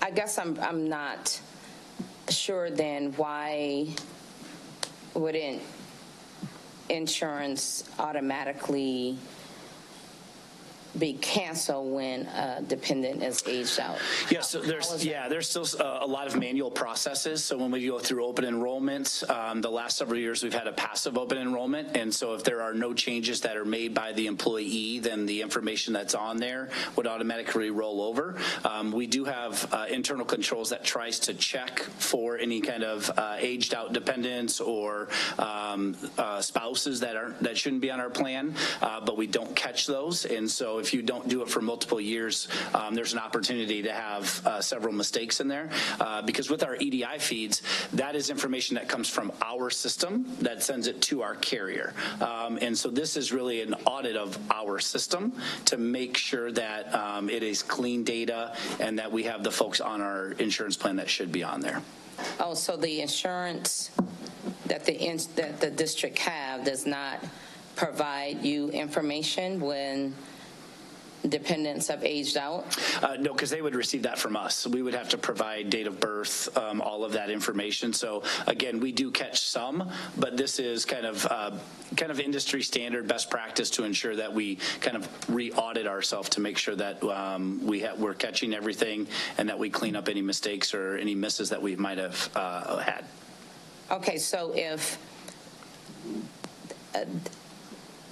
I guess I'm not sure then, why wouldn't insurance automatically be canceled when a dependent is aged out? Yeah, so there's still a lot of manual processes. So when we go through open enrollments, the last several years we've had a passive open enrollment, and so if there are no changes that are made by the employee, then the information that's on there would automatically roll over. We do have internal controls that tries to check for any kind of aged out dependents or spouses that shouldn't be on our plan, but we don't catch those, and so if you don't do it for multiple years, there's an opportunity to have several mistakes in there. Because with our EDI feeds, that is information that comes from our system that sends it to our carrier. And so this is really an audit of our system to make sure that it is clean data and that we have the folks on our insurance plan that should be on there. Oh, so the insurance that the district have does not provide you information when dependents have aged out? No, because they would receive that from us. We would have to provide date of birth, all of that information. So again, we do catch some, but this is kind of industry standard best practice to ensure that we kind of re-audit ourselves to make sure that we're catching everything and that we clean up any mistakes or any misses that we might have had. Okay, so if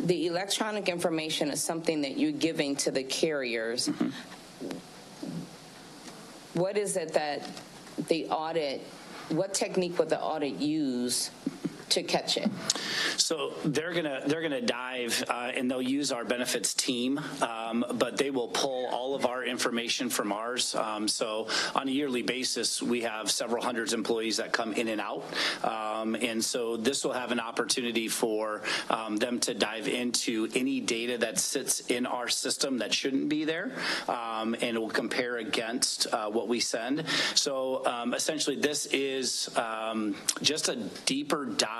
the electronic information is something that you're giving to the carriers, mm-hmm. What is it that what technique would the audit use to catch it? So they're gonna dive and they'll use our benefits team, but they will pull all of our information from ours. So on a yearly basis, we have several hundreds of employees that come in and out, and so this will have an opportunity for them to dive into any data that sits in our system that shouldn't be there, and it will compare against what we send. So essentially, this is just a deeper dive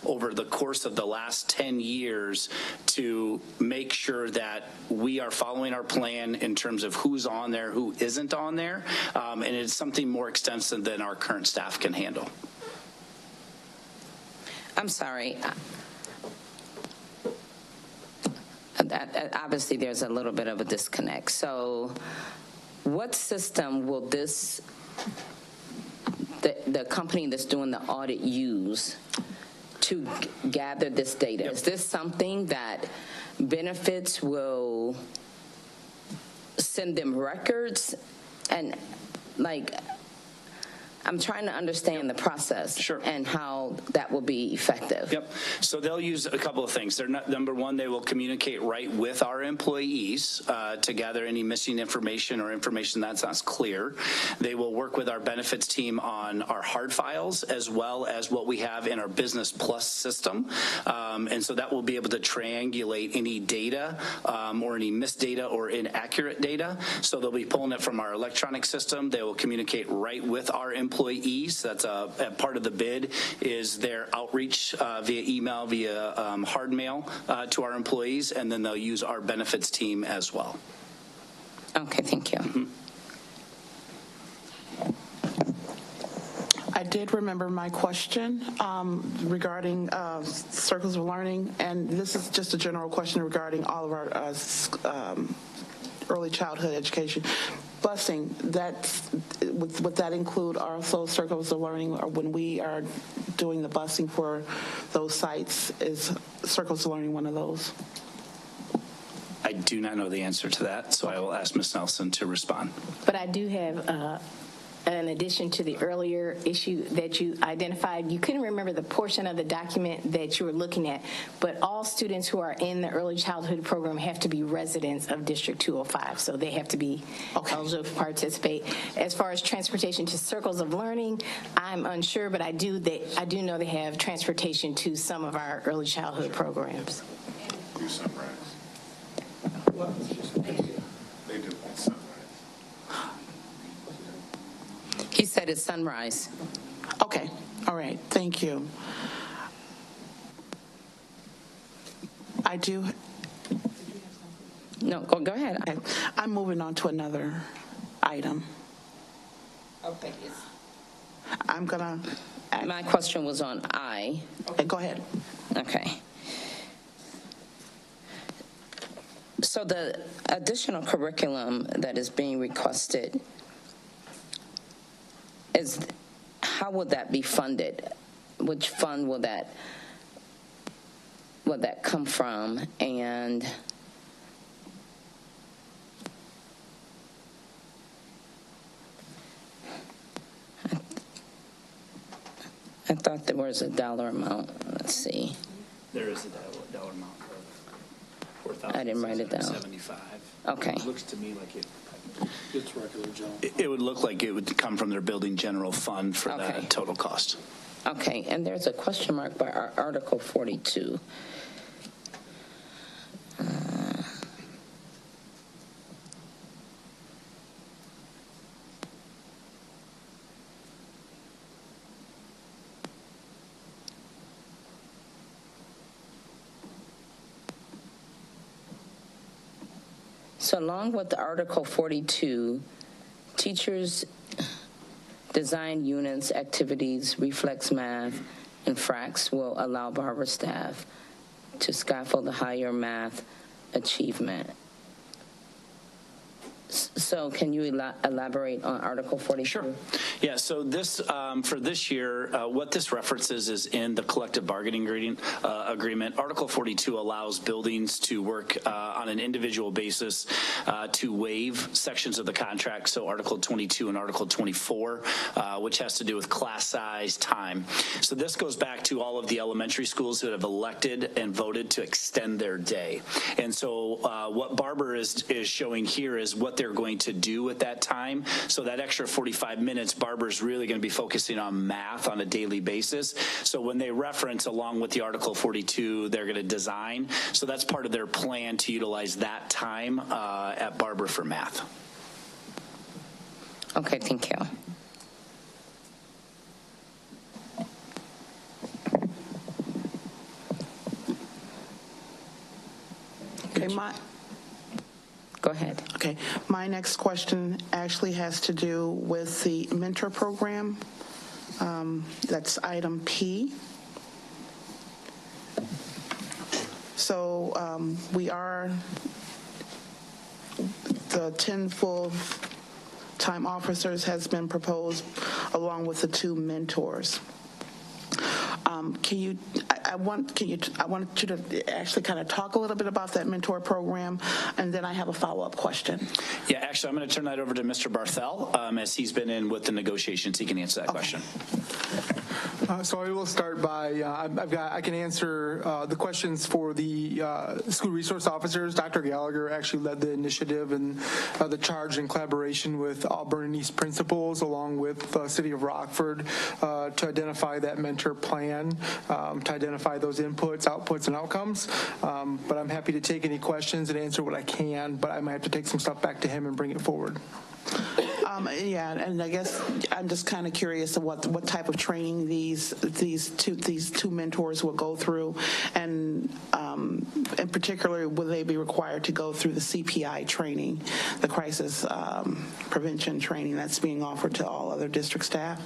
over the course of the last 10 years to make sure that we are following our plan in terms of who's on there, who isn't on there, and it's something more extensive than our current staff can handle. I'm sorry. Obviously, there's a little bit of a disconnect. So what system will the company that's doing the audit use to gather this data? Yep. Is this something that benefits will send them records? And I'm trying to understand the process. Sure. And how that will be effective. Yep. So they'll use a couple of things. Number one, they will communicate right with our employees to gather any missing information or information that's not clear. They will work with our benefits team on our hard files as well as what we have in our Business Plus system. And so that will be able to triangulate any data or any missed data or inaccurate data. So they'll be pulling it from our electronic system. They will communicate right with our employees. That's a part of the bid is their outreach via email, via hard mail to our employees, and then they'll use our benefits team as well. Okay, thank you. Mm-hmm. I did remember my question regarding circles of learning, and this is just a general question regarding all of our early childhood education. Busing, would that include also circles of learning, or when we are doing the busing for those sites, is circles of learning one of those? I do not know the answer to that, so I will ask Ms. Nelson to respond. But I do have in addition to the earlier issue that you identified, you couldn't remember the portion of the document that you were looking at, but all students who are in the early childhood program have to be residents of District 205, so they have to be eligible to participate. As far as transportation to circles of learning, I'm unsure, but I do know they have transportation to some of our early childhood programs. He said it's Sunrise. Okay, all right, thank you. I do. No, go ahead. Okay. I'm moving on to another item. Okay. I'm gonna. My question was on I. Okay, go ahead. Okay. So the additional curriculum that is being requested how would that be funded? Which fund will that come from? And I thought there was a dollar amount. Let's see. There is a dollar amount of $4,075. I didn't write it down. Okay. It looks to me like it's regular general. It would look like it would come from their building general fund for that total cost. Okay, and there's a question mark by Article 42. So along with the Article 42, teachers design units, activities, reflex math, and FRACs will allow Barber staff to scaffold the higher math achievement. So can you elaborate on Article 42? Sure. Yeah, so this, for this year, what this references is in the collective bargaining agreement. Article 42 allows buildings to work on an individual basis to waive sections of the contract, so Article 22 and Article 24, which has to do with class size, time. So this goes back to all of the elementary schools that have elected and voted to extend their day. And so what Barber is showing here is what they're going to do with that time. So that extra 45 minutes, Barber's really going to be focusing on math on a daily basis. So when they reference along with the Article 42, they're going to design. So that's part of their plan to utilize that time at Barber for math. Okay, thank you. Okay, Go ahead. Okay, my next question actually has to do with the mentor program. That's item P. So we are, the 10 full-time officers has been proposed along with the 2 mentors. Can you, I want you to actually kind of talk a little bit about that mentor program, and then I have a follow-up question. Yeah, actually, I'm going to turn that over to Mr. Barthel, as he's been in with the negotiations. He can answer that question. So I will start by, I can answer the questions for the school resource officers. Dr. Gallagher actually led the initiative and the charge in collaboration with Auburn and East principals, along with the City of Rockford, to identify that mentor plan, to identify those inputs, outputs, and outcomes. But I'm happy to take any questions and answer what I can, but I might have to take some stuff back to him and bring it forward. Yeah, and I guess I'm just kind of curious of what type of training these two mentors will go through, and in particular, will they be required to go through the CPI training, the crisis prevention training that's being offered to all other district staff?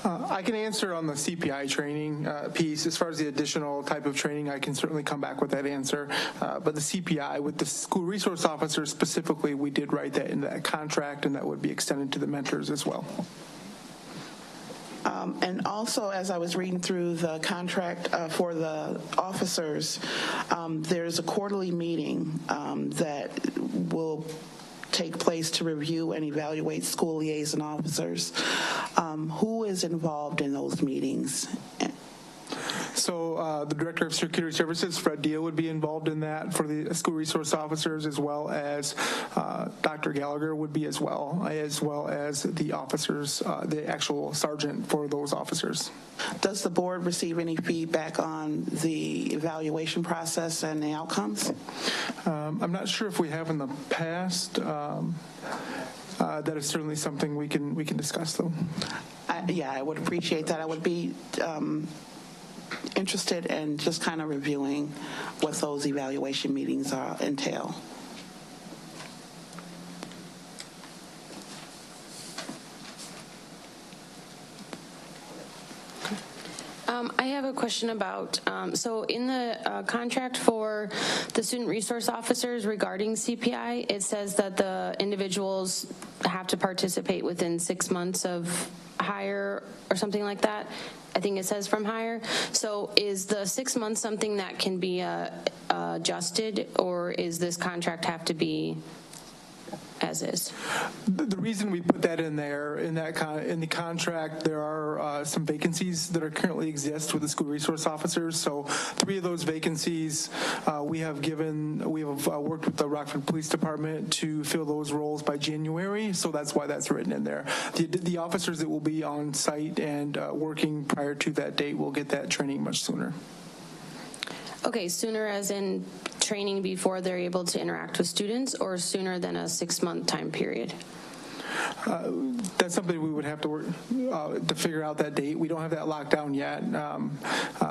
I can answer on the CPI training piece. As far as the additional type of training, I can certainly come back with that answer. But the CPI, with the school resource officers specifically, we did write that in that contract, and that would be extended to the mentors as well. And also, as I was reading through the contract for the officers, there's a quarterly meeting that will take place to review and evaluate school liaison officers. Who is involved in those meetings? So the Director of Security Services, Fred Deal, would be involved in that for the school resource officers, as well as Dr. Gallagher would be as well as the officers, the actual sergeant for those officers. Does the board receive any feedback on the evaluation process and the outcomes? I'm not sure if we have in the past. That is certainly something we can discuss, though. Yeah, I would appreciate that. I would be interested in just kind of reviewing what those evaluation meetings entail. I have a question about, so in the contract for the student resource officers regarding CPI, it says that the individuals have to participate within 6 months of hire or something like that. I think it says from hire. So is the 6 months something that can be adjusted, or is this contract have to be as is? The reason we put that in there, in the contract, there are some vacancies that are currently exist with the school resource officers. So 3 of those vacancies we have worked with the Rockford Police Department to fill those roles by January. So that's why that's written in there. The officers that will be on site and working prior to that date will get that training much sooner. Okay, sooner as in training before they're able to interact with students, or sooner than a 6-month time period? That's something we would have to work to figure out that date. We don't have that locked down yet.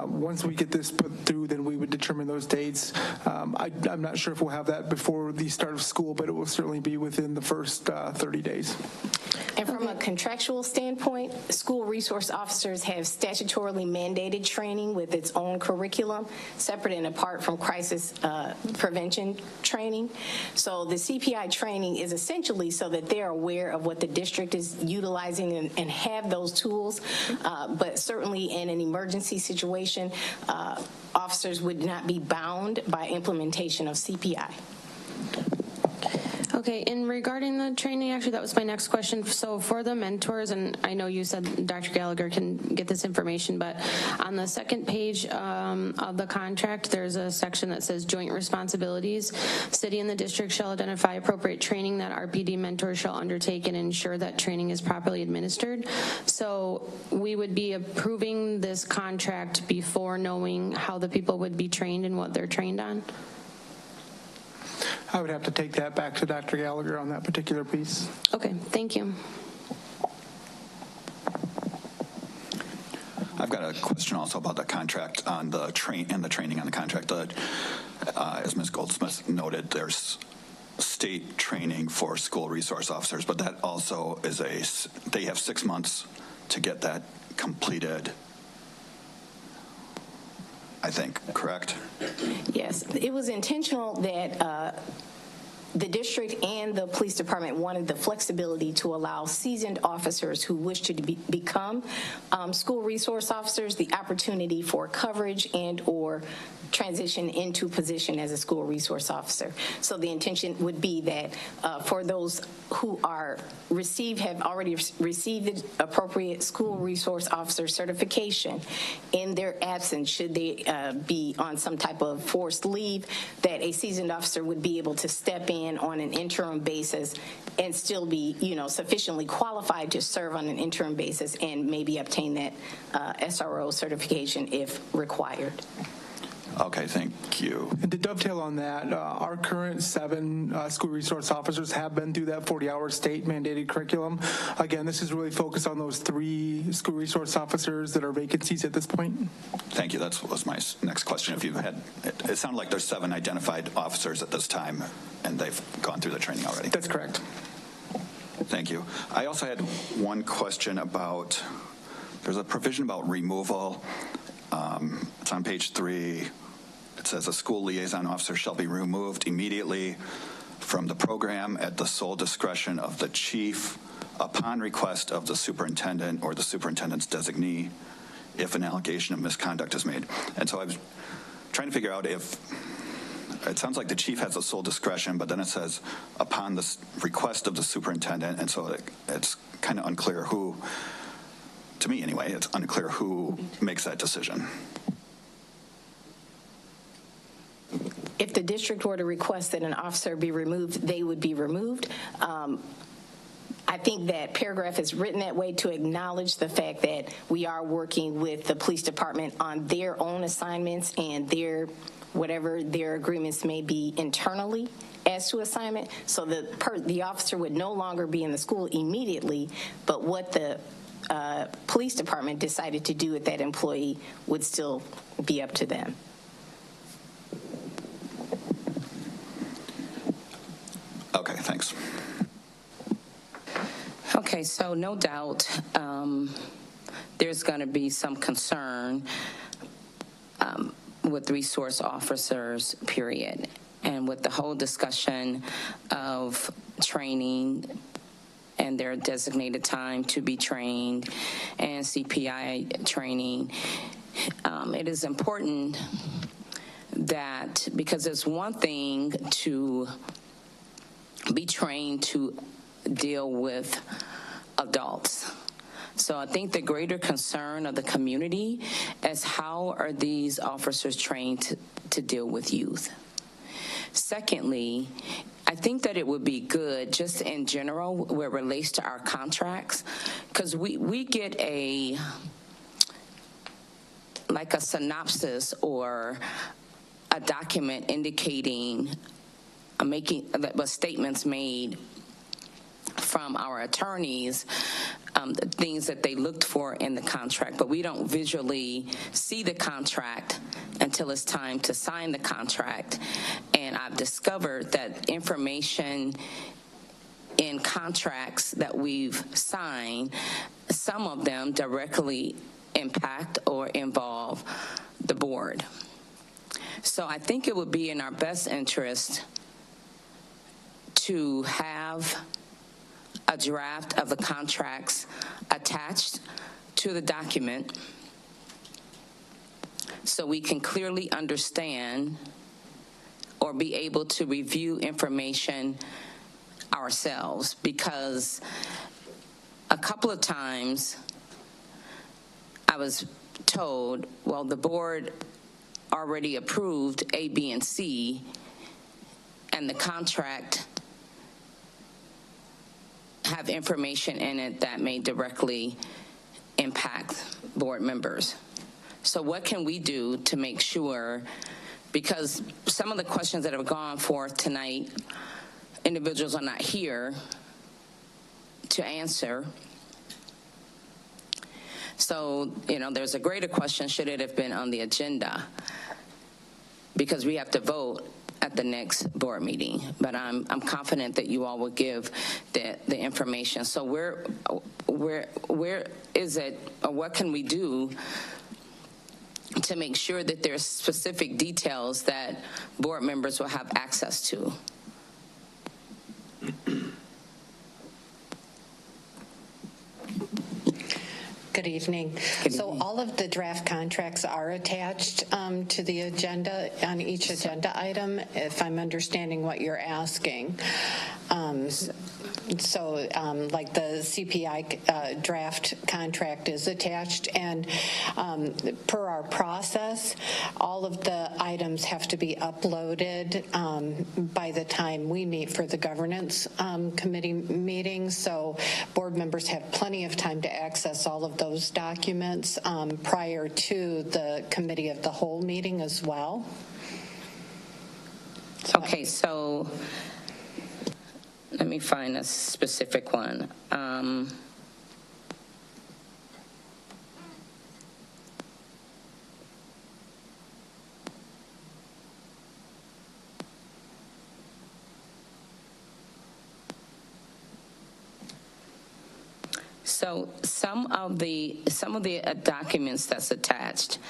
Once we get this put through, then we would determine those dates. I'm not sure if we'll have that before the start of school, but it will certainly be within the first 30 days. And from a contractual standpoint, school resource officers have statutorily mandated training with its own curriculum, separate and apart from crisis prevention training. So the CPI training is essentially so that they're aware of what the district is utilizing and have those tools. But certainly in an emergency situation, officers would not be bound by implementation of CPI. Okay, and regarding the training, actually, that was my next question. So for the mentors, and I know you said Dr. Gallagher can get this information, but on the second page of the contract, there's a section that says joint responsibilities. City and the district shall identify appropriate training that RPD mentors shall undertake and ensure that training is properly administered. So we would be approving this contract before knowing how the people would be trained and what they're trained on? I would have to take that back to Dr. Gallagher on that particular piece. Okay, thank you. I've got a question also about the contract on the training on the contract. As Ms. Goldsmith noted, there's state training for school resource officers, but that also is they have 6 months to get that completed, I think, correct? Yes, it was intentional that the district and the police department wanted the flexibility to allow seasoned officers who wish to become school resource officers the opportunity for coverage and or transition into position as a school resource officer. So the intention would be that for those who have already received the appropriate school resource officer certification, in their absence, should they be on some type of forced leave, that a seasoned officer would be able to step in on an interim basis and still be, sufficiently qualified to serve on an interim basis and maybe obtain that SRO certification if required. Okay, thank you. And to dovetail on that, our current 7 school resource officers have been through that 40-hour state mandated curriculum. Again, this is really focused on those 3 school resource officers that are vacancies at this point. Thank you. That was my next question. If you had, it sounded like there's 7 identified officers at this time, and they've gone through the training already. That's correct. Thank you. I also had one question about, there's a provision about removal. It's on page 3. It says a school liaison officer shall be removed immediately from the program at the sole discretion of the chief upon request of the superintendent or the superintendent's designee if an allegation of misconduct is made. And so I was trying to figure out if, it sounds like the chief has the sole discretion, but then it says upon the request of the superintendent, and so it's kind of unclear who, to me anyway, it's unclear who makes that decision. If the district were to request that an officer be removed, they would be removed. I think that paragraph is written that way to acknowledge the fact that we are working with the police department on their own assignments and whatever their agreements may be internally as to assignment. So the officer would no longer be in the school immediately, but what the police department decided to do with that employee would still be up to them. Okay, thanks. Okay, so no doubt there's going to be some concern with resource officers, period, and with the whole discussion of training and their designated time to be trained and CPI training. It is important that, because it's one thing to be trained to deal with adults. So I think the greater concern of the community is how are these officers trained to deal with youth? Secondly, I think that it would be good just in general where it relates to our contracts, because we get a synopsis or a document indicating statements made from our attorneys, the things that they looked for in the contract, but we don't visually see the contract until it's time to sign the contract. And I've discovered that information in contracts that we've signed, some of them directly impact or involve the board. So I think it would be in our best interest to have a draft of the contracts attached to the document so we can clearly understand or be able to review information ourselves, because a couple of times I was told, well, the board already approved A, B, and C, and the contract have information in it that may directly impact board members. So what can we do to make sure, because some of the questions that have gone forth tonight, individuals are not here to answer. So, there's a greater question, should it have been on the agenda? Because we have to vote at the next board meeting, but I'm confident that you all will give the information. So where is it, or what can we do to make sure that there's specific details that board members will have access to? Good evening. So all of the draft contracts are attached to the agenda, on each agenda item, if I'm understanding what you're asking. Like the CPI draft contract is attached, and per our process, all of the items have to be uploaded by the time we meet for the governance committee meeting. So board members have plenty of time to access all of those documents prior to the committee of the whole meeting as well. Okay, so let me find a specific one. So some of the documents that's attached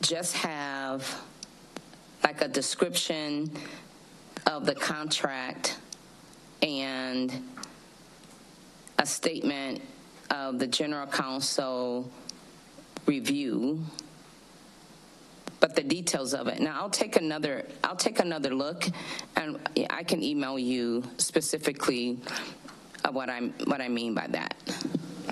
just have like a description of the contract and a statement of the general counsel review, but the details of it. Now I'll take another look, and I can email you specifically what I mean by that.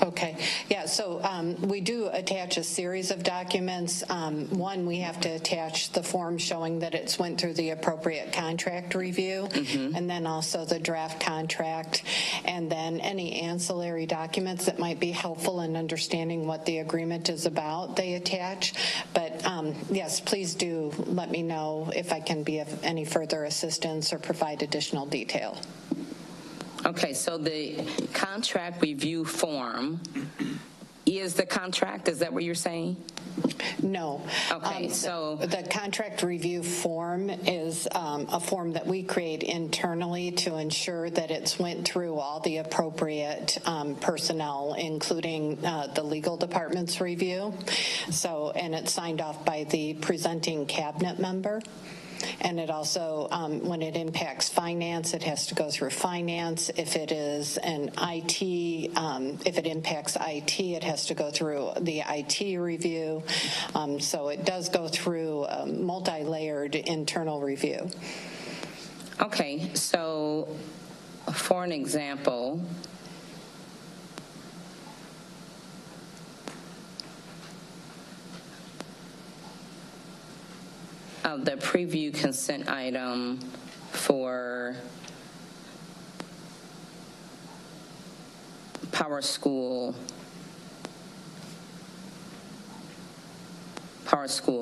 Okay. Yeah, so we do attach a series of documents. One, we have to attach the form showing that it's went through the appropriate contract review, and then also the draft contract, and then any ancillary documents that might be helpful in understanding what the agreement is about, they attach. But yes, please do let me know if I can be of any further assistance or provide additional detail. Okay, so the contract review form is the contract? Is that what you're saying? No. Okay, so the contract review form is a form that we create internally to ensure that it's went through all the appropriate personnel, including the legal department's review. So, and it's signed off by the presenting cabinet member. And it also, when it impacts finance, it has to go through finance. If it is an IT, if it impacts IT, it has to go through the IT review. So it does go through a multi-layered internal review. okay, so for an example, of the preview consent item for Power School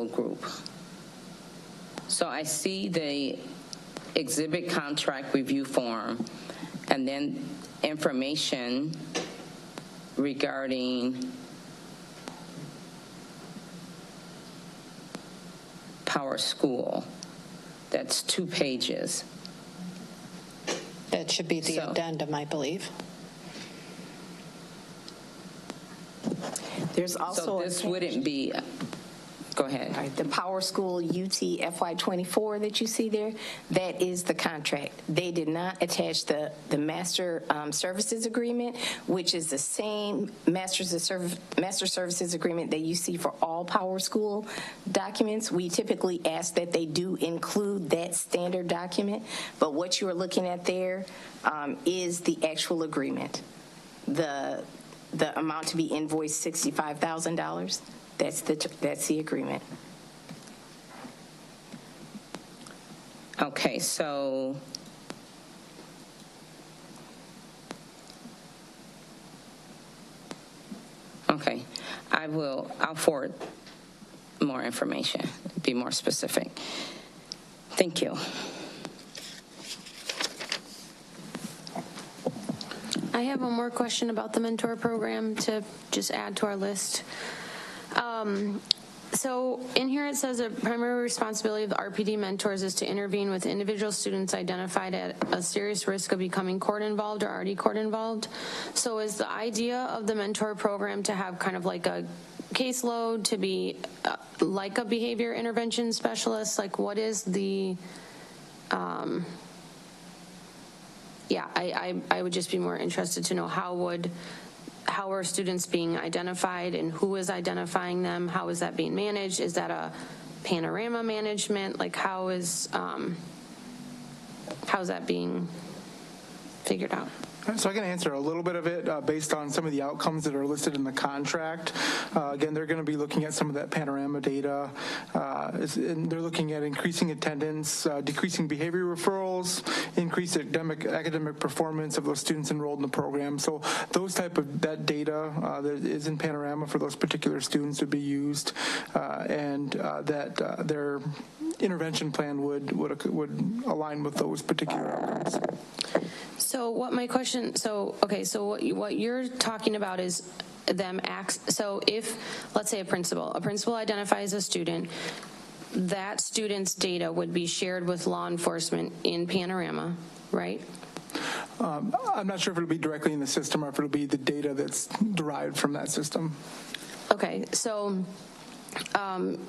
Group. So I see the exhibit contract review form and then information regarding Power School. That's 2 pages. That should be the addendum, I believe. There's also so this wouldn't be. Go ahead. All right, the Power School UT FY24 that you see there, that is the contract. They did not attach the master services agreement, which is the same master services agreement that you see for all Power School documents. We typically ask that they do include that standard document, but what you are looking at there is the actual agreement. The amount to be invoiced, $65,000. That's the agreement. Okay, so okay, I'll forward more information, be more specific. Thank you. I have one more question about the mentor program to just add to our list. So in here it says a primary responsibility of the RPD mentors is to intervene with individual students identified at a serious risk of becoming court involved or already court involved. So is the idea of the mentor program to have kind of like a caseload, to be like a behavior intervention specialist? Like what is the, yeah, I would just be more interested to know how how are students being identified and who is identifying them? How is that being managed? Is that a panorama management? Like how's that being figured out? So I can answer a little bit of it based on some of the outcomes that are listed in the contract. Again, they're going to be looking at some of that panorama data. And they're looking at increasing attendance, decreasing behavior referrals, increased academic performance of those students enrolled in the program. So those type of that data that is in panorama for those particular students would be used, and that their intervention plan would align with those particular outcomes. So what my question, so what you're talking about is them so if, let's say a principal identifies a student, that student's data would be shared with law enforcement in Panorama, right? I'm not sure if it'll be directly in the system or if it'll be the data that's derived from that system. Okay, so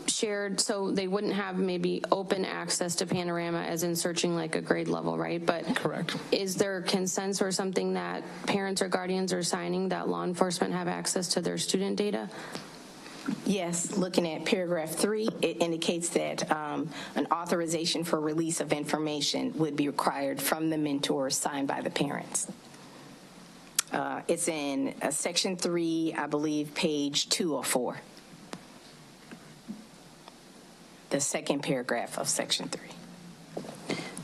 shared, so they wouldn't have maybe open access to Panorama as in searching like a grade level, right? But correct. Is there consent or something that parents or guardians are signing that law enforcement have access to their student data? Yes, looking at paragraph 3, it indicates that an authorization for release of information would be required from the mentor signed by the parents. It's in section 3, I believe, page 204. The second paragraph of section 3.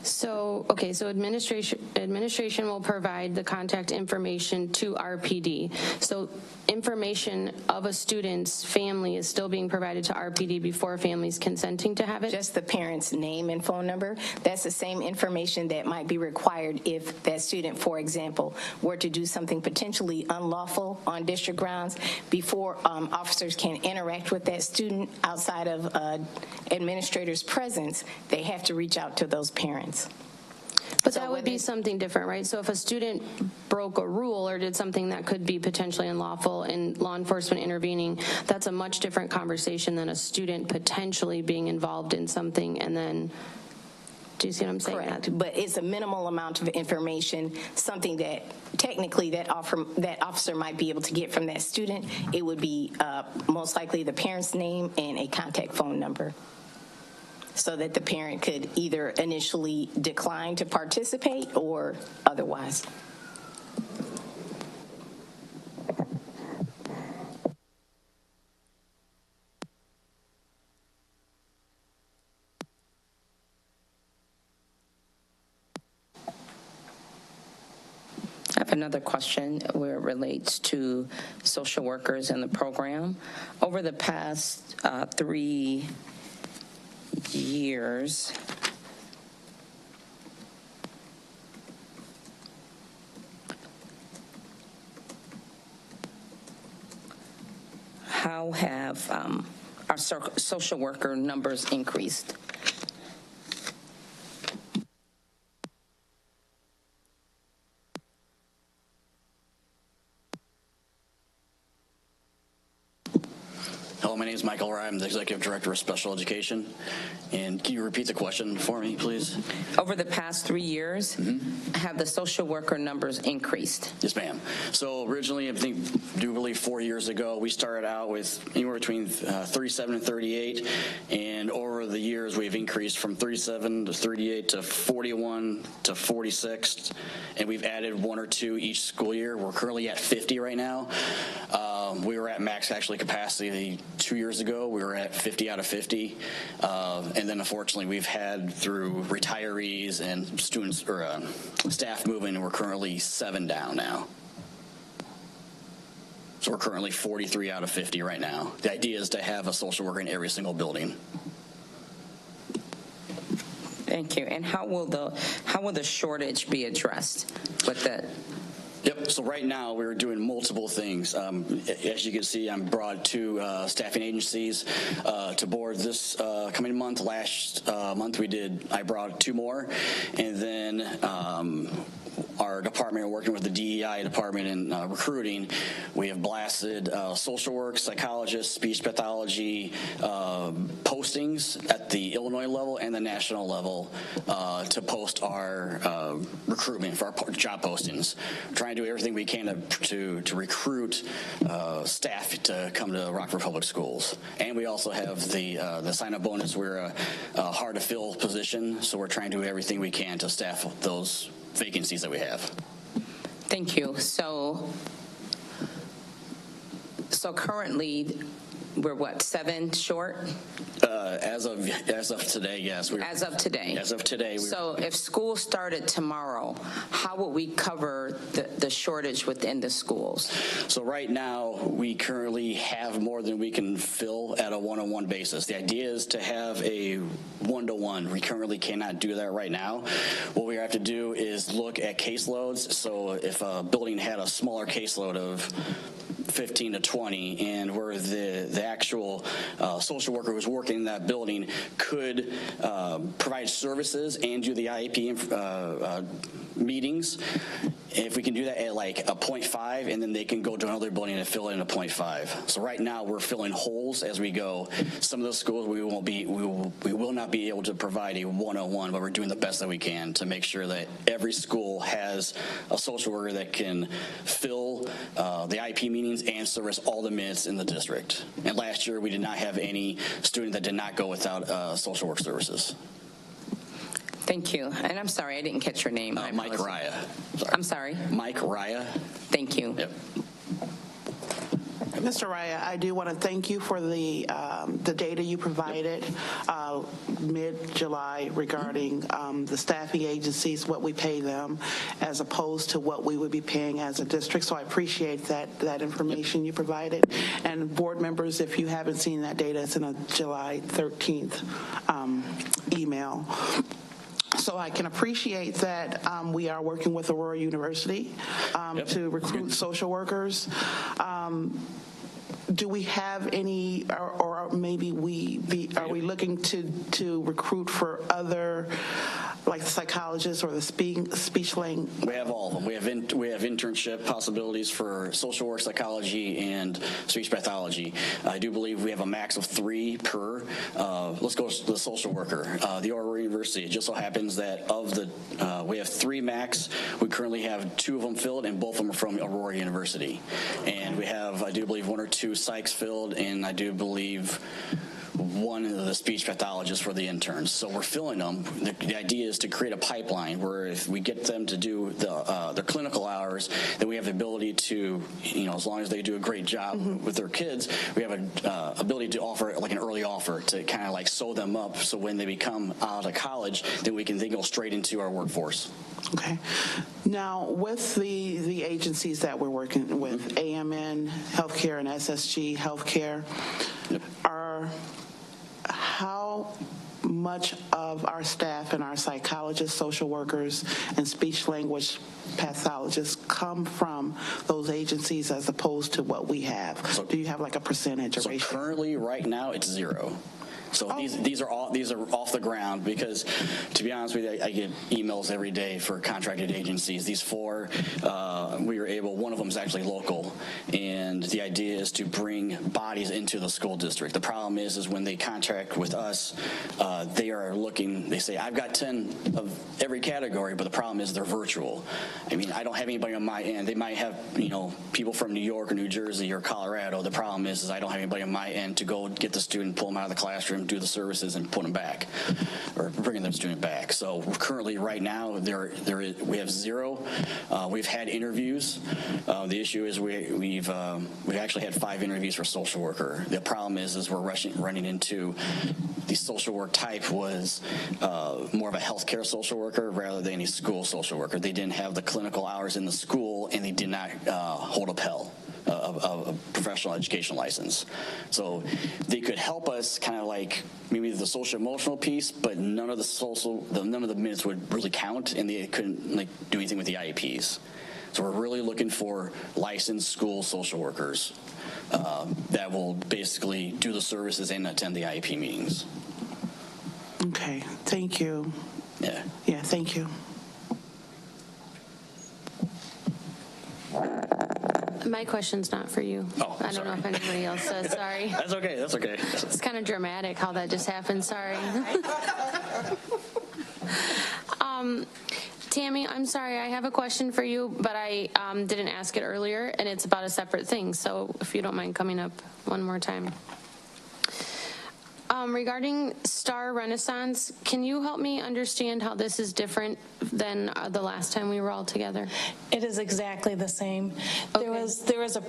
So, okay, so administration will provide the contact information to RPD. So information of a student's family is still being provided to RPD before families consenting to have it? Just the parent's name and phone number. That's the same information that might be required if that student, for example, were to do something potentially unlawful on district grounds. Before officers can interact with that student outside of administrator's presence, they have to reach out to those parents. But that would be something different, right? So if a student broke a rule or did something that could be potentially unlawful and law enforcement intervening, that's a much different conversation than a student potentially being involved in something and then, do you see what I'm saying? Correct, but it's a minimal amount of information, something that technically that officer might be able to get from that student. It would be most likely the parent's name and a contact phone number, so that the parent could either initially decline to participate or otherwise. I have another question where it relates to social workers in the program. Over the past 3 years, how have our social worker numbers increased? Hello, my name is Michael Rye. I'm the Executive Director of Special Education. And can you repeat the question for me, please? Over the past 3 years, have the social worker numbers increased? Yes, ma'am. So originally, I do believe 4 years ago, we started out with anywhere between 37 and 38. And over the years, we've increased from 37 to 38 to 41 to 46. And we've added 1 or 2 each school year. We're currently at 50 right now. We were at max actually capacity 2 years ago. We were at 50 out of 50. And then unfortunately we've had through retirees and students or staff moving, and we're currently 7 down now. So we're currently 43 out of 50 right now. The idea is to have a social worker in every single building. Thank you. And how will the shortage be addressed with that? Yep, so right now we're doing multiple things. As you can see, I'm brought 2 staffing agencies to board this coming month. Last month I brought 2 more. And then our department, working with the DEI department in recruiting, we have blasted social work, psychologists, speech pathology postings at the Illinois level and the national level to post our recruitment for our job postings. We're trying to do everything we can to recruit staff to come to Rockford Public Schools. And we also have the sign-up bonus. We're a hard-to-fill position, so we're trying to do everything we can to staff those vacancies that we have. Thank you. So currently, we're what, 7 short? As of today, yes. As of today. As of today. So if school started tomorrow, how would we cover the shortage within the schools? So right now, we currently have more than we can fill at a one-on-one basis. The idea is to have a one-to-one. We currently cannot do that right now. What we have to do is look at caseloads. So if a building had a smaller caseload of 15 to 20, and where the actual social worker who's working in that building could provide services and do the IEP meetings. If we can do that at like a 0.5, and then they can go to another building and fill it in a 0.5. So right now we're filling holes as we go. Some of those schools we will not be able to provide a one-on-one, but we're doing the best that we can to make sure that every school has a social worker that can fill the IEP meetings and service all the minutes in the district. And last year we did not have any student that did not go without social work services. Thank you. And I'm sorry, I didn't catch your name. Mike Raya. Sorry. I'm sorry? Mike Raya. Thank you. Yep. Mr. Raya, I do want to thank you for the data you provided mid-July regarding the staffing agencies, what we pay them, as opposed to what we would be paying as a district. So I appreciate that information you provided. And board members, if you haven't seen that data, it's in a July 13th email. So I can appreciate that we are working with Aurora University to recruit social workers. Do we have any, or maybe are we looking to recruit for other, like the psychologists or the speech language? We have all of them. We have internship possibilities for social work, psychology, and speech pathology. I do believe we have a max of 3 per. Let's go to the social worker. The Aurora University. It just so happens that we have 3 max. We currently have 2 of them filled, and both of them are from Aurora University. And we have, I do believe, 1 or 2 psychs filled, and I do believe 1 of the speech pathologists for the interns. So we're filling them. The idea is to create a pipeline where if we get them to do their clinical hours, then we have the ability to, as long as they do a great job with their kids, we have an ability to offer like an early offer to kind of like sew them up so when they become out of college, then they go straight into our workforce. Okay. Now, with the agencies that we're working with, AMN Healthcare and SSG Healthcare, how much of our staff and our psychologists, social workers, and speech language pathologists come from those agencies as opposed to what we have? So, do you have like a percentage or ratio? Currently, right now, it's 0. So these are off the ground because, to be honest with you, I get emails every day for contracted agencies. These 4, we were able. One of them is actually local, and the idea is to bring bodies into the school district. The problem is when they contract with us, they are looking. They say, "I've got 10 of every category," but the problem is they're virtual. I mean, I don't have anybody on my end. They might have people from New York or New Jersey or Colorado. The problem is I don't have anybody on my end to go get the student, pull them out of the classroom, do the services, and put them back, or bringing the student back. So currently, right now, we have 0. We've had interviews. The issue is we've actually had 5 interviews for social worker. The problem is we're running into the social work type was more of a healthcare social worker rather than a school social worker. They didn't have the clinical hours in the school, and they did not hold a Pell. A professional education license. So they could help us kind of like maybe the social emotional piece, but none of the minutes would really count, and they couldn't do anything with the IEPs. So we're really looking for licensed school social workers that will basically do the services and attend the IEP meetings. Okay, thank you. Yeah. Yeah, thank you. My question's not for you. Oh, I don't know if anybody else says. Sorry. That's okay. That's okay. It's kind of dramatic how that just happened. Sorry. Tammy, I'm sorry. I have a question for you, but I didn't ask it earlier, and it's about a separate thing. So if you don't mind coming up one more time. Regarding Star Renaissance, can you help me understand how this is different than the last time we were all together? It is exactly the same. Okay. There was a,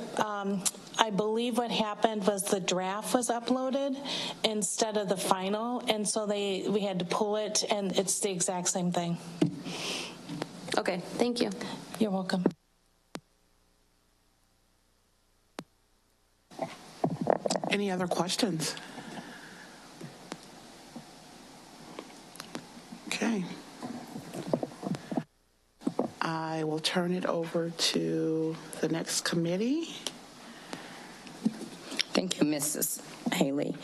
I believe what happened was the draft was uploaded instead of the final, and so we had to pull it, and it's the exact same thing. Okay, thank you. You're welcome. Any other questions? Okay. I will turn it over to the next committee. Thank you, Mrs. Haley.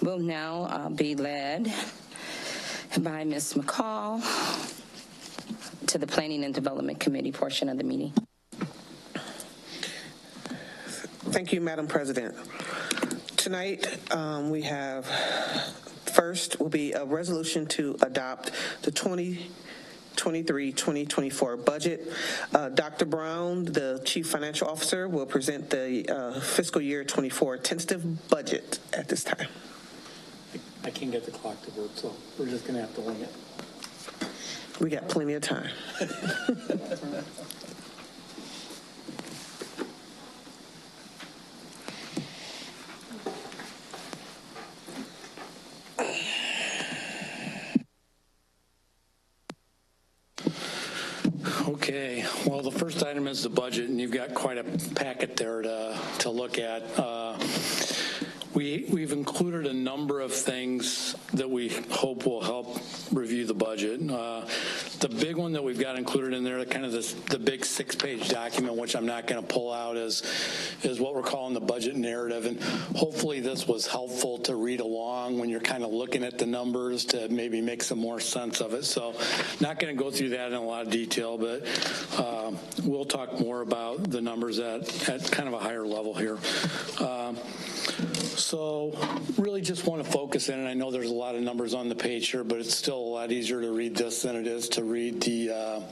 We'll now be led by Ms. McCall to the Planning and Development Committee portion of the meeting. Thank you, Madam President. Tonight, we have, first will be a resolution to adopt the 2023-2024 budget. Dr. Brown, the Chief Financial Officer, will present the fiscal year 24 tentative budget at this time. I can't get the clock to work, so we're just going to have to wing it. We got plenty of time. Okay, well, the first item is the budget, and you've got quite a packet there to look at. We've included a number of things that we hope will help review the budget. The big one that we've got included in there, kind of the big 6-page document, which I'm not going to pull out, is what we're calling the budget narrative. And hopefully this was helpful to read along when you're kind of looking at the numbers to maybe make some more sense of it. So not going to go through that in a lot of detail, but we'll talk more about the numbers at kind of a higher level here. So really just want to focus in, and I know there's a lot of numbers on the page here, but it's still a lot easier to read this than it is to read the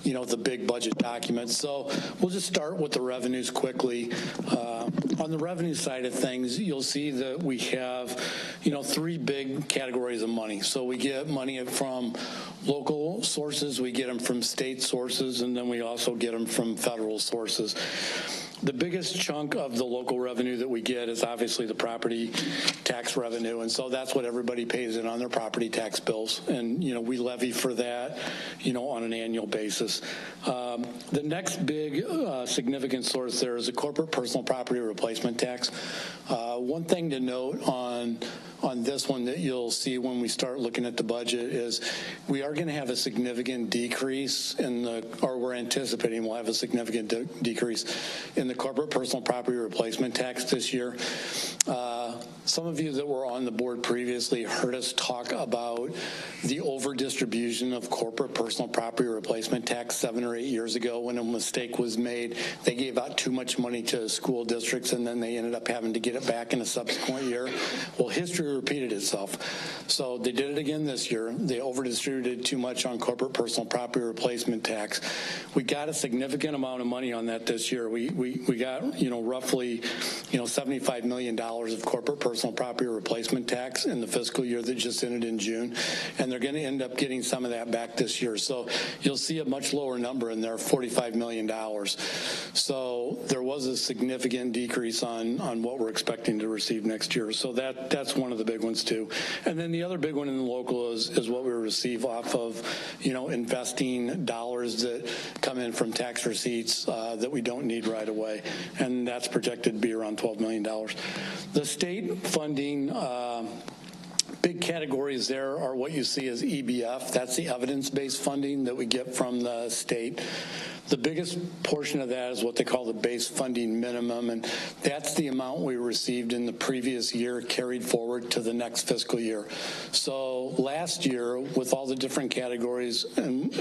the big budget document. So we'll just start with the revenues quickly. On the revenue side of things, you'll see that we have, 3 big categories of money. So we get money from local sources, we get them from state sources, and then we also get them from federal sources. The biggest chunk of the local revenue that we get is obviously the property tax revenue, and so that's what everybody pays in on their property tax bills, and we levy for that on an annual basis. The next big significant source there is the corporate personal property replacement tax. One thing to note on this one that you'll see when we start looking at the budget is we are going to have a significant decrease we're anticipating we'll have a significant decrease in the corporate personal property replacement tax this year. Some of you that were on the board previously heard us talk about the over-distribution of corporate personal property replacement tax 7 or 8 years ago when a mistake was made. They gave out too much money to school districts, and then they ended up having to get it back in a subsequent year. Well, history repeated itself. So they did it again this year. They over-distributed too much on corporate personal property replacement tax. We got a significant amount of money on that this year. We got, roughly, $75 million of corporate personal property replacement tax in the fiscal year that just ended in June, and they're going to end up getting some of that back this year. So you'll see a much lower number in there, $45 million. So there was a significant decrease on what we're expecting to receive next year. So that's one of the big ones too. And then the other big one in the local is what we receive off of, investing dollars that come in from tax receipts that we don't need right away. And that's projected to be around $12 million. The state funding, big categories there are what you see as EBF. That's the evidence-based funding that we get from the state. The biggest portion of that is what they call the base funding minimum, and that's the amount we received in the previous year carried forward to the next fiscal year. So last year, with all the different categories and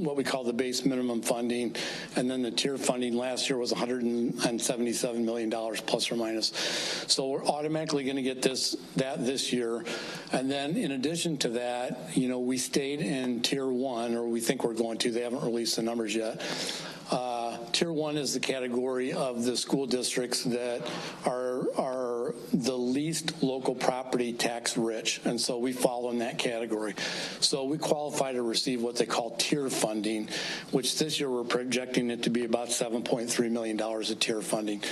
what we call the base minimum funding, and then the tier funding last year was $177 million plus or minus. So we're automatically going to get that this year. And then in addition to that, we stayed in tier 1, or we think we're going to. They haven't released the numbers yet. Tier 1 is the category of the school districts that are the least local property tax rich, and so we fall in that category. So we qualify to receive what they call tier funding, which this year we're projecting it to be about $7.3 million of tier funding.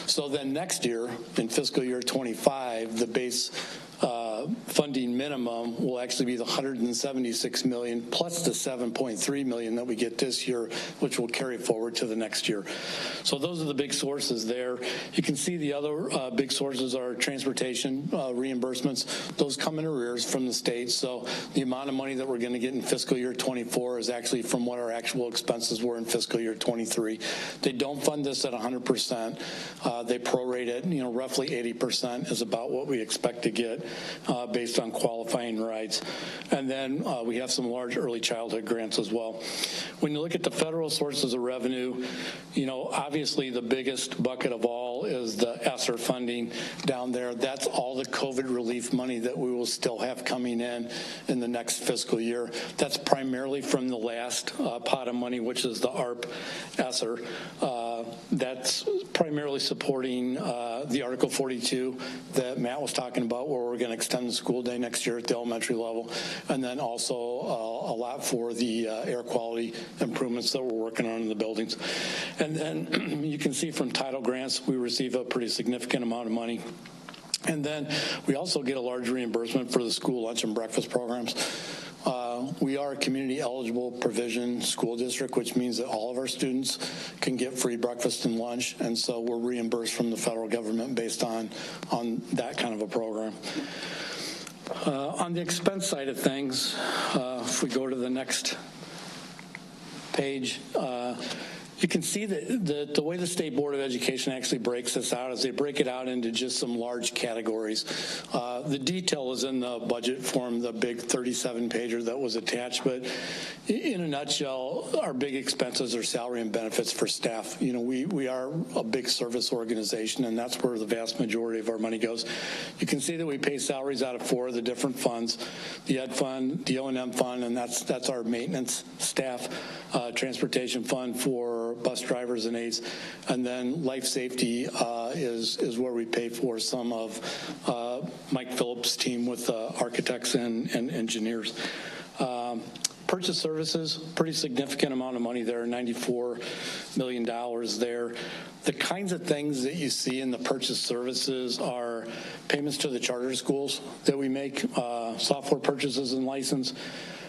So then next year, in fiscal year 25, the base funding minimum will actually be the $176 million plus the $7.3 million that we get this year, which will carry forward to the next year. So those are the big sources there. You can see the other big sources are transportation reimbursements. Those come in arrears from the state. So the amount of money that we're going to get in fiscal year 24 is actually from what our actual expenses were in fiscal year 23. They don't fund this at 100%. They prorate it. Roughly 80% is about what we expect to get based on qualifying rights. And then we have some large early childhood grants as well. When you look at the federal sources of revenue, obviously the biggest bucket of all is the ESSER funding down there. That's all the COVID relief money that we will still have coming in the next fiscal year. That's primarily from the last pot of money, which is the ARP ESSER. That's primarily supporting the Article 42 that Matt was talking about, where we're going to extend the school day next year at the elementary level, and then also a lot for the air quality improvements that we're working on in the buildings. And then you can see from title grants, we receive a pretty significant amount of money. And then we also get a large reimbursement for the school lunch and breakfast programs. We are a community eligible provision school district, which means that all of our students can get free breakfast and lunch, and so we're reimbursed from the federal government based on that kind of a program. On the expense side of things, if we go to the next page, you can see that the way the State Board of Education actually breaks this out is they break it out into just some large categories. The detail is in the budget form, the big 37-pager that was attached, but in a nutshell, our big expenses are salary and benefits for staff. We are a big service organization, and that's where the vast majority of our money goes. You can see that we pay salaries out of 4 of the different funds: the Ed Fund, the O&M Fund, and that's our maintenance staff, transportation fund for bus drivers and aides, and then life safety is where we pay for some of Mike Phillips' team with architects and engineers. Purchase services, pretty significant amount of money there, $94 million there. The kinds of things that you see in the purchase services are payments to the charter schools that we make, software purchases and license,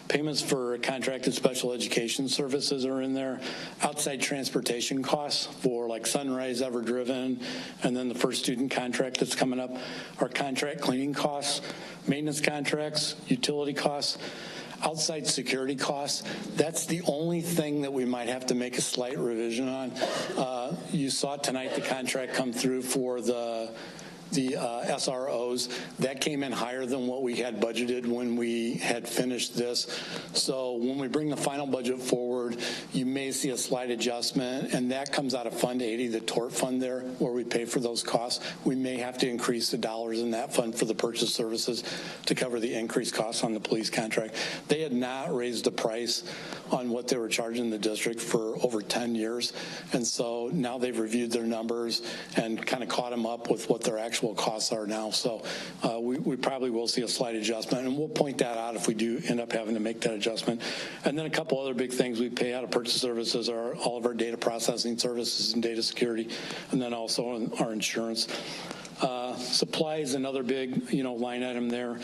payments for contracted special education services are in there, outside transportation costs for like Sunrise, Ever Driven, and then the first student contract that's coming up, our contract cleaning costs, maintenance contracts, utility costs, outside security costs. That's the only thing that we might have to make a slight revision on. You saw tonight the contract come through for the SROs. That came in higher than what we had budgeted when we had finished this. So when we bring the final budget forward, you may see a slight adjustment, and that comes out of Fund 80, the tort fund there, where we pay for those costs. We may have to increase the dollars in that fund for the purchase services to cover the increased costs on the police contract. They had not raised the price on what they were charging the district for over 10 years, and so now they've reviewed their numbers and kind of caught them up with what their actual costs are now. So we probably will see a slight adjustment, and we'll point that out if we do end up having to make that adjustment. And then a couple other big things we pay out of purchase services are all of our data processing services and data security, and then also our insurance. Supply is another big, line item there.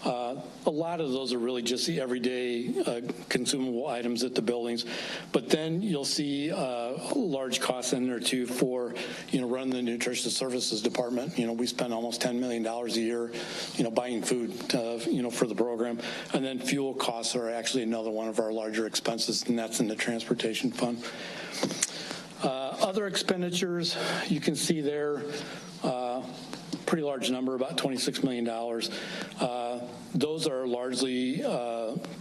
A lot of those are really just the everyday consumable items at the buildings, but then you'll see large costs in there too for, running the nutrition services department. We spend almost $10 million a year, buying food, for the program. And then fuel costs are actually another one of our larger expenses, and that's in the transportation fund. Other expenditures, you can see there, pretty large number, about $26 million. Those are largely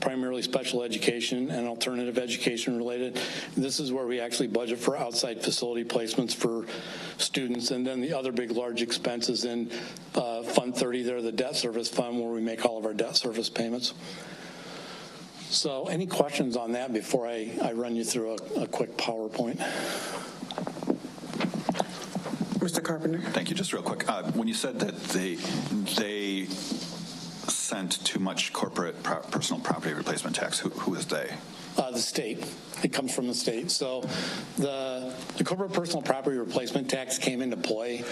primarily special education and alternative education related. This is where we actually budget for outside facility placements for students. And then the other big large expenses in Fund 30 there, the debt service fund, where we make all of our debt service payments. So any questions on that before I run you through a quick PowerPoint? Mr. Carpenter. Thank you. Just real quick, when you said that they sent too much corporate personal property replacement tax, who is they? The state. It comes from the state. So the corporate personal property replacement tax came into play.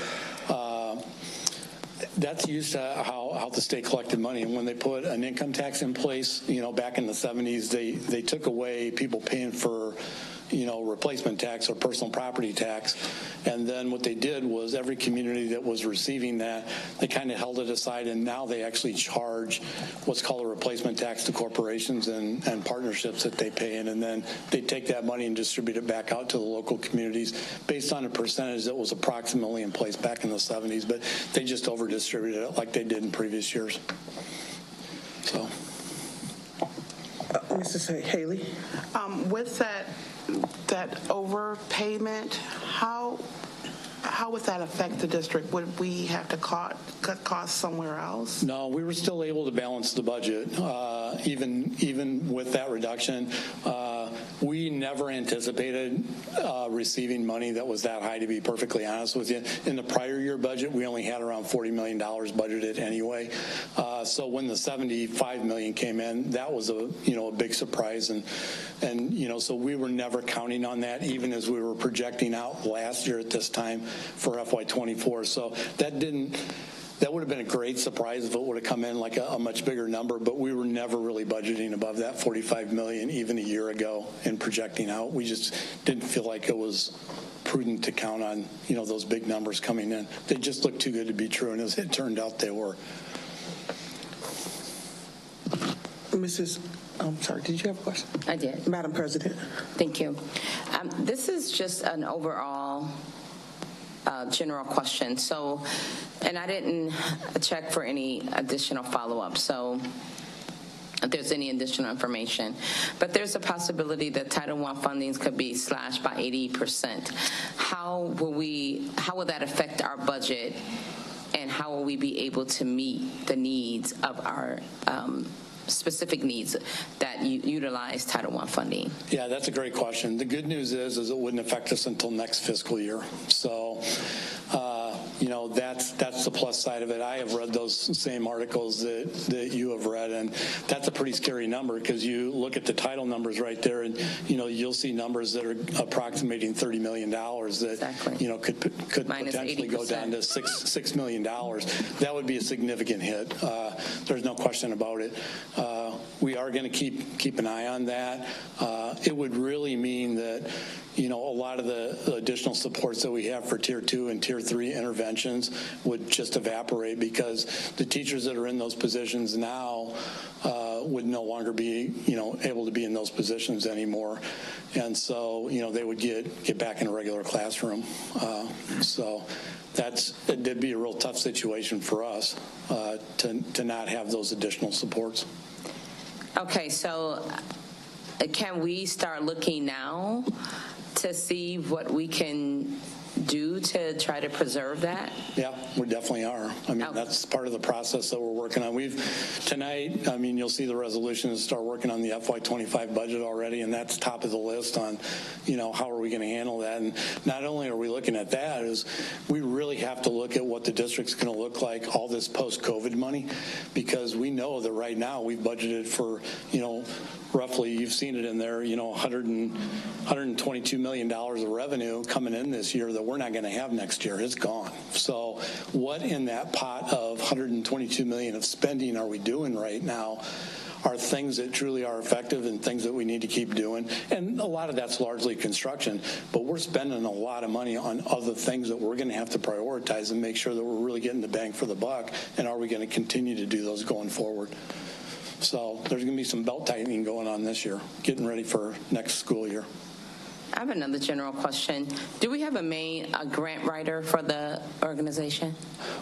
That's used to how the state collected money. And when they put an income tax in place, back in the 70s, they took away people paying for replacement tax or personal property tax. And then what they did was every community that was receiving that, they kind of held it aside, and now they actually charge what's called a replacement tax to corporations and partnerships that they pay in, and then they take that money and distribute it back out to the local communities based on a percentage that was approximately in place back in the 70s, but they just over-distributed it like they did in previous years. So. Mrs. Haley? With that overpayment, how would that affect the district? Would we have to cut costs somewhere else? No, we were still able to balance the budget, even with that reduction. We never anticipated receiving money that was that high, to be perfectly honest with you. In the prior year budget, we only had around $40 million budgeted anyway. So when the $75 million came in, that was a big surprise, and so we were never counting on that, even as we were projecting out last year at this time for FY24. So that would have been a great surprise if it would have come in like a much bigger number, but we were never really budgeting above that $45 million even a year ago and projecting out. We just didn't feel like it was prudent to count on, those big numbers coming in. They just looked too good to be true, and as it turned out, they were. I'm sorry, did you have a question? I did. Madam President. Thank you. This is just an overall general question. So, and I didn't check for any additional follow-up. So if there's any additional information, but there's a possibility that Title I fundings could be slashed by 80%. How will that affect our budget, and how will we be able to meet the needs of our specific needs that utilize Title I funding? Yeah, that's a great question. The good news is it wouldn't affect us until next fiscal year. So, that's the plus side of it. I have read those same articles that you have read, and that's a pretty scary number, because you look at the title numbers right there, and you'll see numbers that are approximating $30 million that exactly. Could minus potentially 80%. Go down to $6 million. That would be a significant hit. There's no question about it. We are going to keep an eye on that. It would really mean that a lot of the additional supports that we have for Tier 2 and Tier 3 interventions would just evaporate, because the teachers that are in those positions now would no longer be able to be in those positions anymore, and so they would get back in a regular classroom. So it'd be a real tough situation for us to not have those additional supports. Okay, so can we start looking now to see what we can do to try to preserve that? Yeah, we definitely are. I mean, that's part of the process that we're working on. Tonight, you'll see the resolution to start working on the FY25 budget already, and that's top of the list on, how are we going to handle that? And not only are we looking at that, is we really have to look at what the district's going to look like, all this post-COVID money, because we know that right now we've budgeted for, roughly, you've seen it in there, $122 million of revenue coming in this year that we're not going to have next year. It's gone. So what in that pot of $122 million of spending are we doing right now are things that truly are effective and things that we need to keep doing. And a lot of that's largely construction, but we're spending a lot of money on other things that we're going to have to prioritize and make sure that we're really getting the bang for the buck. And are we going to continue to do those going forward? So there's going to be some belt tightening going on this year, getting ready for next school year. I have another general question. Do we have a grant writer for the organization?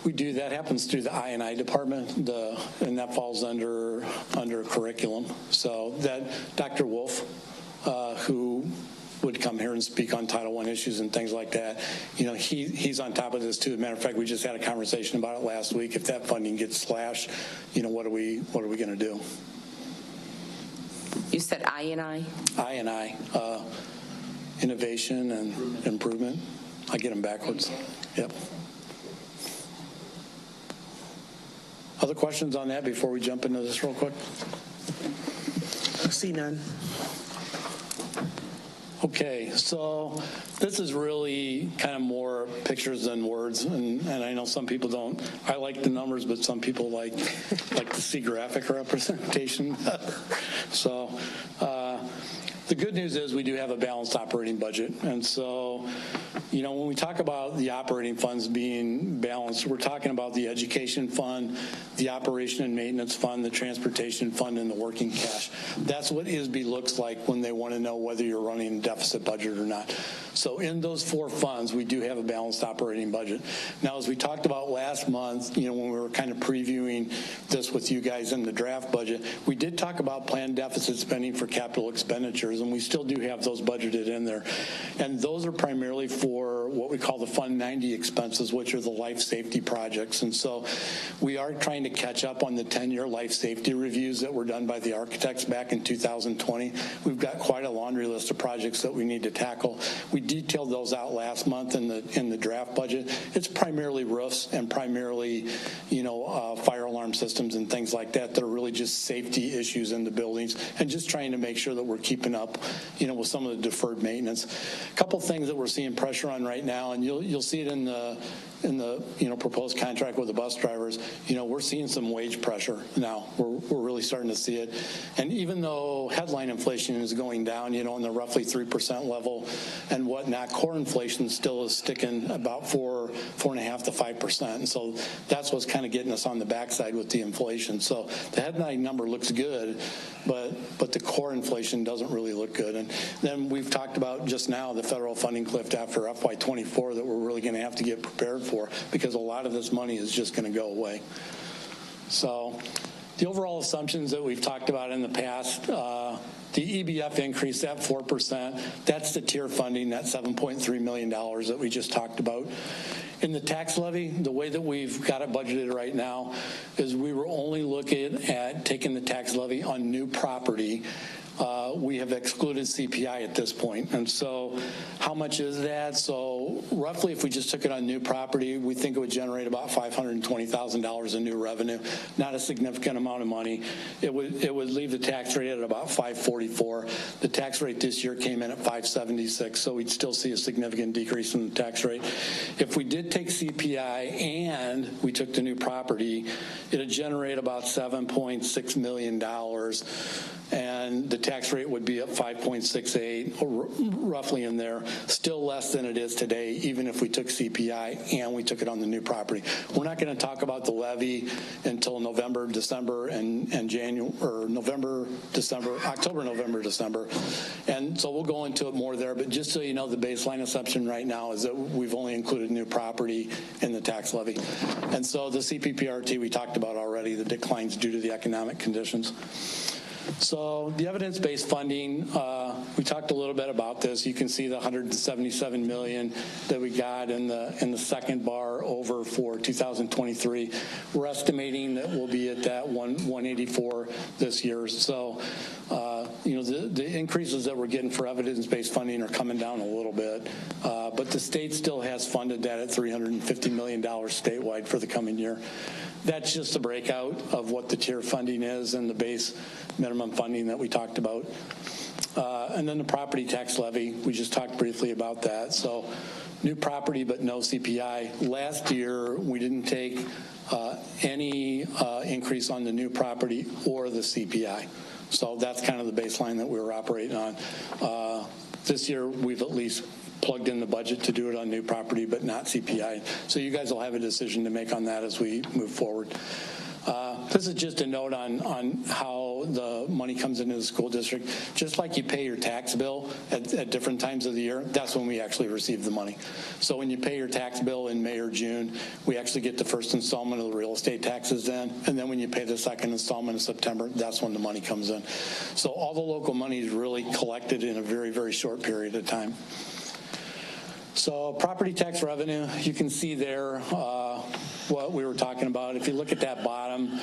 We do. That happens through the I&I department, and that falls under curriculum. So that Dr. Wolf, who would come here and speak on Title I issues and things like that, he's on top of this too. As a matter of fact, we just had a conversation about it last week. If that funding gets slashed, what are we going to do? You said I&I? I&I. Innovation and improvement. I get them backwards. Yep. Other questions on that before we jump into this real quick? I see none. Okay, so this is really kind of more pictures than words, and I know some people don't. I like the numbers, but some people like to see graphic representation. So the good news is we do have a balanced operating budget, and so when we talk about the operating funds being balanced, we're talking about the education fund, the operation and maintenance fund, the transportation fund, and the working cash. That's what ISB looks like when they want to know whether you're running a deficit budget or not. So in those four funds, we do have a balanced operating budget. Now, as we talked about last month, when we were kind of previewing this with you guys in the draft budget, we did talk about planned deficit spending for capital expenditures, and we still do have those budgeted in there. And those are primarily for what we call the Fund 90 expenses, which are the life safety projects. And so we are trying to catch up on the 10-year life safety reviews that were done by the architects back in 2020. We've got quite a laundry list of projects that we need to tackle. We detailed those out last month in the draft budget. It's primarily roofs and primarily, fire alarm systems and things like that that are really just safety issues in the buildings, and just trying to make sure that we're keeping up, with some of the deferred maintenance. A couple things that we're seeing pressure on right now, and you'll see it in the proposed contract with the bus drivers. We're seeing some wage pressure now. We're really starting to see it. And even though headline inflation is going down, in the roughly 3% level and whatnot, core inflation still is sticking about 4.5% to 5%. And so that's what's kind of getting us on the backside with the inflation. So the headline number looks good, but the core inflation doesn't really look good. And then we've talked about just now the federal funding cliff after FY24 that we're really going to have to get prepared for, because a lot of this money is just going to go away. So the overall assumptions that we've talked about in the past, the EBF increase at 4%, that's the tier funding, that $7.3 million that we just talked about. In the tax levy, the way that we've got it budgeted right now is we were only looking at taking the tax levy on new property. We have excluded CPI at this point. And so how much is that? So roughly, if we just took it on new property, we think it would generate about $520,000 in new revenue. Not a significant amount of money. It would leave the tax rate at about 544. The tax rate this year came in at 576, so we'd still see a significant decrease in the tax rate. If we did take CPI and we took the new property, it would generate about $7.6 million, and the tax rate would be at 5.68, roughly in there, still less than it is today, even if we took CPI and we took it on the new property. We're not going to talk about the levy until November, December, and January, or November, December, October, November, December. And so we'll go into it more there, but just so you know, the baseline assumption right now is that we've only included new property in the tax levy. And so the CPPRT we talked about already, the declines due to the economic conditions. So the evidence-based funding, we talked a little bit about this. You can see the $177 million that we got in the second bar over for 2023. We're estimating that we'll be at that 184 this year. So, the increases that we're getting for evidence-based funding are coming down a little bit, but the state still has funded that at $350 million statewide for the coming year. That's just a breakout of what the tier funding is and the base minimum funding that we talked about. And then the property tax levy, we just talked briefly about that. So new property but no CPI. Last year, we didn't take any increase on the new property or the CPI. So that's kind of the baseline that we were operating on. This year, we've at least plugged in the budget to do it on new property, but not CPI. So you guys will have a decision to make on that as we move forward. This is just a note on how the money comes into the school district. Just like you pay your tax bill at different times of the year, that's when we actually receive the money. So when you pay your tax bill in May or June, we actually get the first installment of the real estate taxes then. And then when you pay the second installment in September, that's when the money comes in. So all the local money is really collected in a very, very short period of time. So property tax revenue, you can see there what we were talking about. If you look at that bottom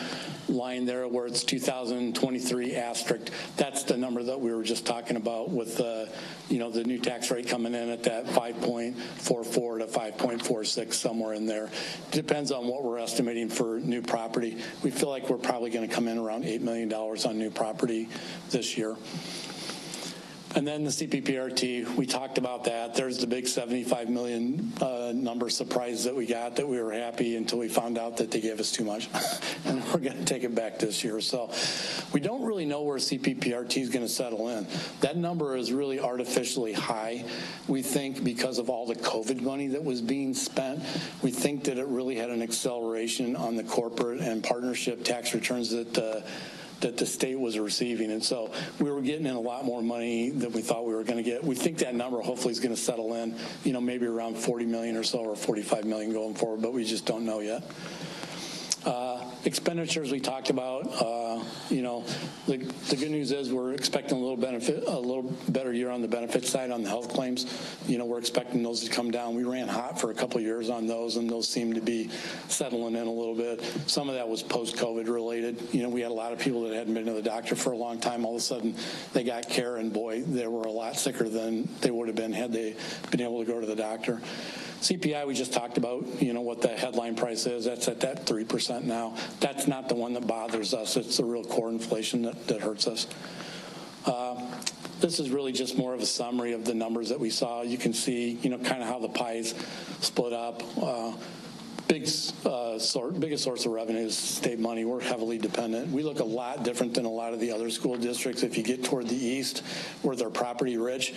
line there where it's 2023 asterisk, that's the number that we were just talking about with the new tax rate coming in at that 5.44 to 5.46, somewhere in there. Depends on what we're estimating for new property. We feel like we're probably going to come in around $8 million on new property this year. And then the CPPRT, we talked about that. There's the big 75 million number surprise that we got, that we were happy until we found out that they gave us too much. And we're going to take it back this year. So we don't really know where CPPRT is going to settle in. That number is really artificially high. We think because of all the COVID money that was being spent, we think that it really had an acceleration on the corporate and partnership tax returns that the state was receiving. And so we were getting in a lot more money than we thought we were going to get. We think that number hopefully is going to settle in, maybe around 40 million or so, or 45 million going forward, but we just don't know yet. Expenditures we talked about, the good news is we're expecting a little better year on the benefit side on the health claims. We're expecting those to come down. We ran hot for a couple of years on those, and those seem to be settling in a little bit. Some of that was post-COVID related. We had a lot of people that hadn't been to the doctor for a long time. All of a sudden, they got care, and boy, they were a lot sicker than they would have been had they been able to go to the doctor. CPI, we just talked about, what the headline price is. That's at that 3% now. That's not the one that bothers us. It's the real core inflation that hurts us. This is really just more of a summary of the numbers that we saw. You can see, kind of how the pie's split up. Biggest source of revenue is state money. We're heavily dependent. We look a lot different than a lot of the other school districts. If you get toward the east, where they're property rich,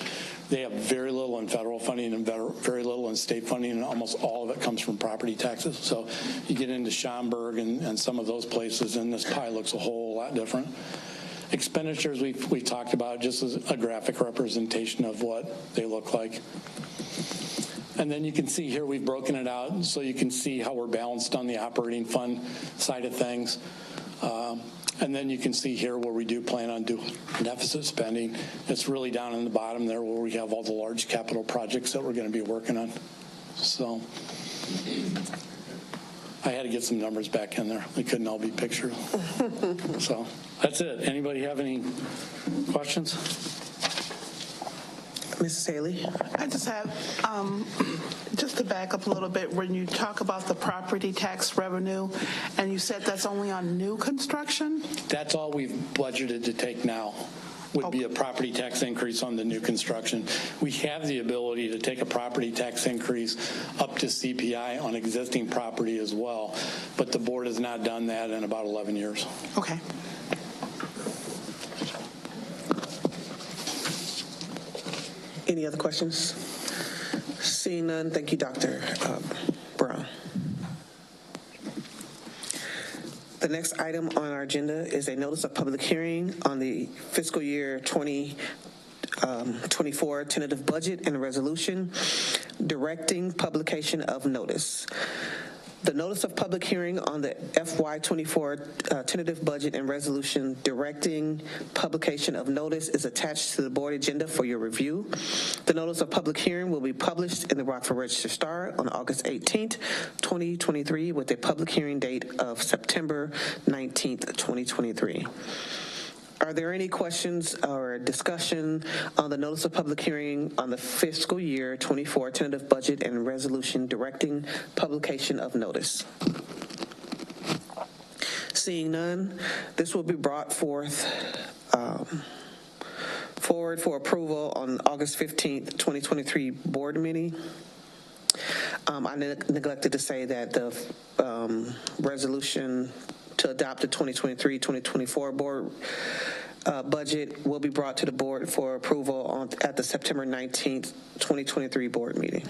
they have very little in federal funding and very little in state funding, and almost all of it comes from property taxes. So you get into Schaumburg and some of those places, and this pie looks a whole lot different. Expenditures we talked about, just as a graphic representation of what they look like. And then you can see here we've broken it out so you can see how we're balanced on the operating fund side of things. And then you can see here where we do plan on doing deficit spending. It's really down in the bottom there where we have all the large capital projects that we're going to be working on. So I had to get some numbers back in there. They couldn't all be pictured. So that's it. Anybody have any questions? Mrs. Haley? I just have, just to back up a little bit, when you talk about the property tax revenue, and you said that's only on new construction? That's all we've budgeted to take now, would be a property tax increase on the new construction. We have the ability to take a property tax increase up to CPI on existing property as well, but the board has not done that in about 11 years. Okay. Any other questions? Seeing none, thank you, Dr. Brown. The next item on our agenda is a notice of public hearing on the fiscal year 2024 tentative budget and resolution directing publication of notice. The notice of public hearing on the FY24 tentative budget and resolution directing publication of notice is attached to the board agenda for your review. The notice of public hearing will be published in the Rockford Register-Star on August 18th, 2023, with a public hearing date of September 19th, 2023. Are there any questions or discussion on the notice of public hearing on the fiscal year 24 tentative budget and resolution directing publication of notice? Seeing none, this will be brought forward for approval on August 15th, 2023 board meeting. I neglected to say that the resolution to adopt the 2023-2024 board budget will be brought to the board for approval at the September 19th, 2023 board meeting.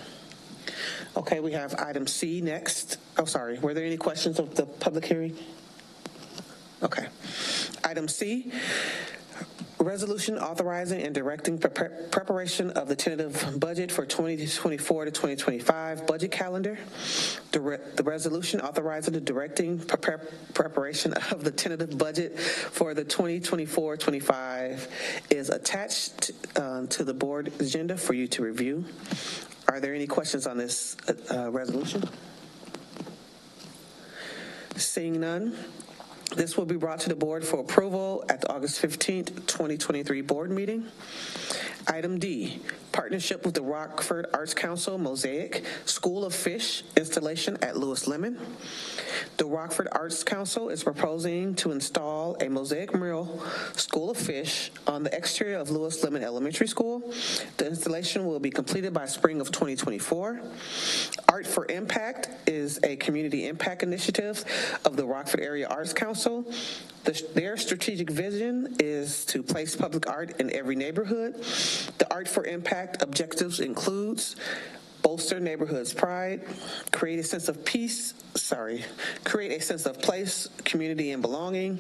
Okay, we have item C next. Oh, sorry. Were there any questions of the public hearing? Okay. Item C, resolution authorizing and directing preparation of the tentative budget for 2024 to 2025 budget calendar. The resolution authorizing and directing preparation of the tentative budget for the 2024-25 is attached to the board agenda for you to review. Are there any questions on this resolution? Seeing none, this will be brought to the board for approval at the August 15th, 2023 board meeting. Item D, partnership with the Rockford Arts Council Mosaic School of Fish installation at Lewis Lemon. The Rockford Arts Council is proposing to install a mosaic mural School of Fish on the exterior of Lewis Lemon Elementary School. The installation will be completed by spring of 2024. Art for Impact is a community impact initiative of the Rockford Area Arts Council. Their strategic vision is to place public art in every neighborhood. The Art for Impact objectives includes bolster neighborhoods' pride, create a sense of place, community, and belonging,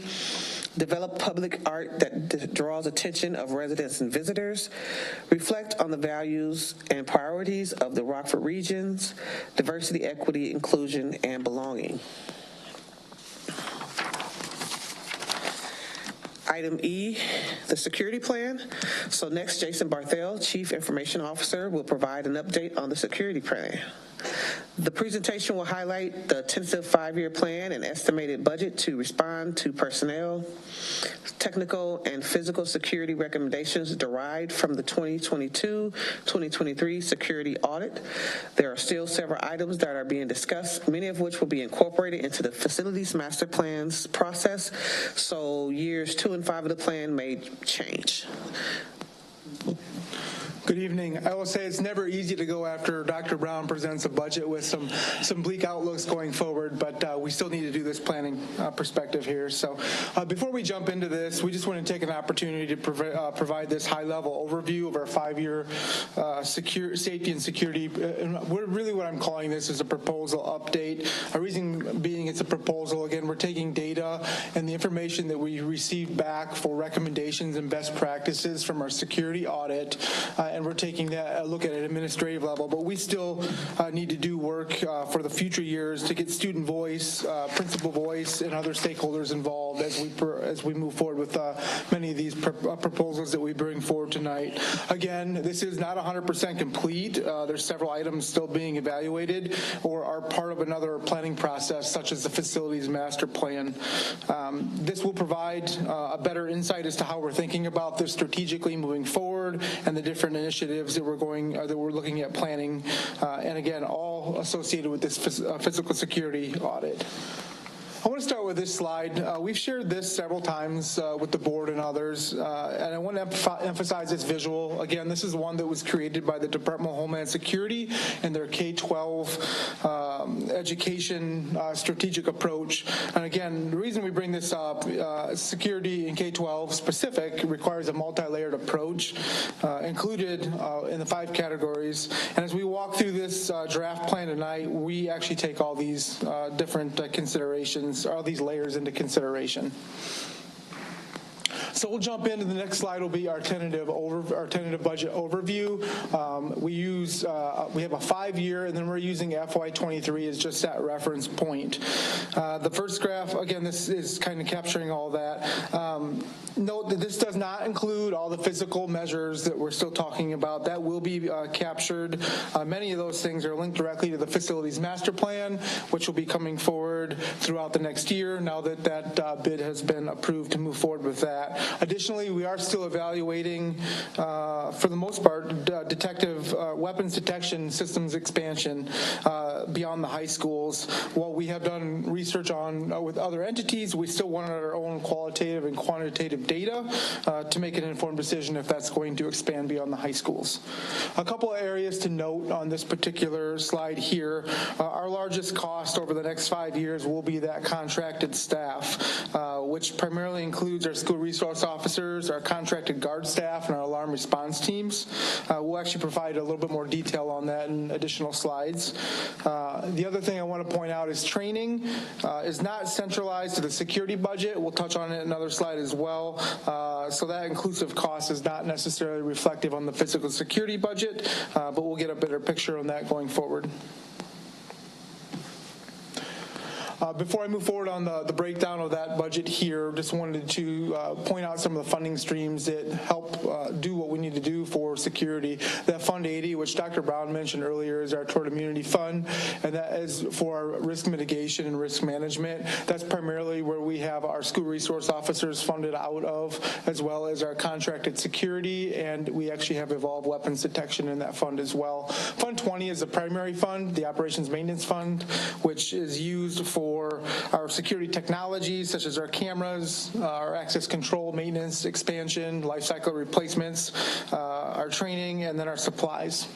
develop public art that draws attention of residents and visitors, reflect on the values and priorities of the Rockford regions, diversity, equity, inclusion, and belonging. Item E, the security plan. So next, Jason Barthel, Chief Information Officer, will provide an update on the security plan. The presentation will highlight the tentative 5-year plan and estimated budget to respond to personnel, technical, and physical security recommendations derived from the 2022-2023 security audit. There are still several items that are being discussed, many of which will be incorporated into the facilities master plans process, so years 2 and 5 of the plan may change. Good evening. I will say it's never easy to go after Dr. Brown presents a budget with some bleak outlooks going forward, but we still need to do this planning perspective here. So before we jump into this, we just want to take an opportunity to provide this high-level overview of our 5-year safety and security. And really what I'm calling this is a proposal update. A reason being it's a proposal. Again, we're taking data and the information that we received back for recommendations and best practices from our security audit, and we're taking that a look at an administrative level, but we still need to do work for the future years to get student voice, principal voice, and other stakeholders involved as we move forward with many of these proposals that we bring forward tonight. Again, this is not 100% complete. There's several items still being evaluated or are part of another planning process, such as the facilities master plan. This will provide a better insight as to how we're thinking about this strategically moving forward and the different initiatives that we're looking at planning, and again, all associated with this physical security audit. I want to start with this slide. We've shared this several times with the board and others, and I want to emphasize this visual. Again, this is one that was created by the Department of Homeland Security and their K-12 education strategic approach. And again, the reason we bring this up, security in K-12 specific requires a multi-layered approach included in the 5 categories. And as we walk through this draft plan tonight, we actually take all these different considerations, all these layers into consideration. So we'll jump into the next slide. Will be our tentative budget overview. We have a 5-year, and then we're using FY23 as just that reference point. The first graph, again, this is kind of capturing all that. Note that this does not include all the physical measures that we're still talking about. That will be captured. Many of those things are linked directly to the facilities master plan, which will be coming forward throughout the next year now that that bid has been approved to move forward with that. Additionally, we are still evaluating, for the most part, detective weapons detection systems expansion beyond the high schools. While we have done research on with other entities, we still wanted our own qualitative and quantitative data to make an informed decision if that's going to expand beyond the high schools. A couple of areas to note on this particular slide here. Our largest cost over the next 5 years will be that contracted staff, which primarily includes our school resource officers, our contracted guard staff, and our alarm response teams. We'll actually provide a little bit more detail on that in additional slides. The other thing I want to point out is training is not centralized to the security budget. We'll touch on it in another slide as well. So that inclusive cost is not necessarily reflective on the physical security budget, but we'll get a better picture on that going forward. Before I move forward on the breakdown of that budget here, just wanted to point out some of the funding streams that help do what we need to do for security. That Fund 80, which Dr. Brown mentioned earlier, is our Tort Immunity Fund, and that is for our risk mitigation and risk management. That's primarily where we have our school resource officers funded out of, as well as our contracted security, and we actually have evolved weapons detection in that fund as well. Fund 20 is the primary fund, the Operations Maintenance Fund, which is used for our security technologies, such as our cameras, our access control, maintenance, expansion, life cycle replacements, our training, and then our supplies.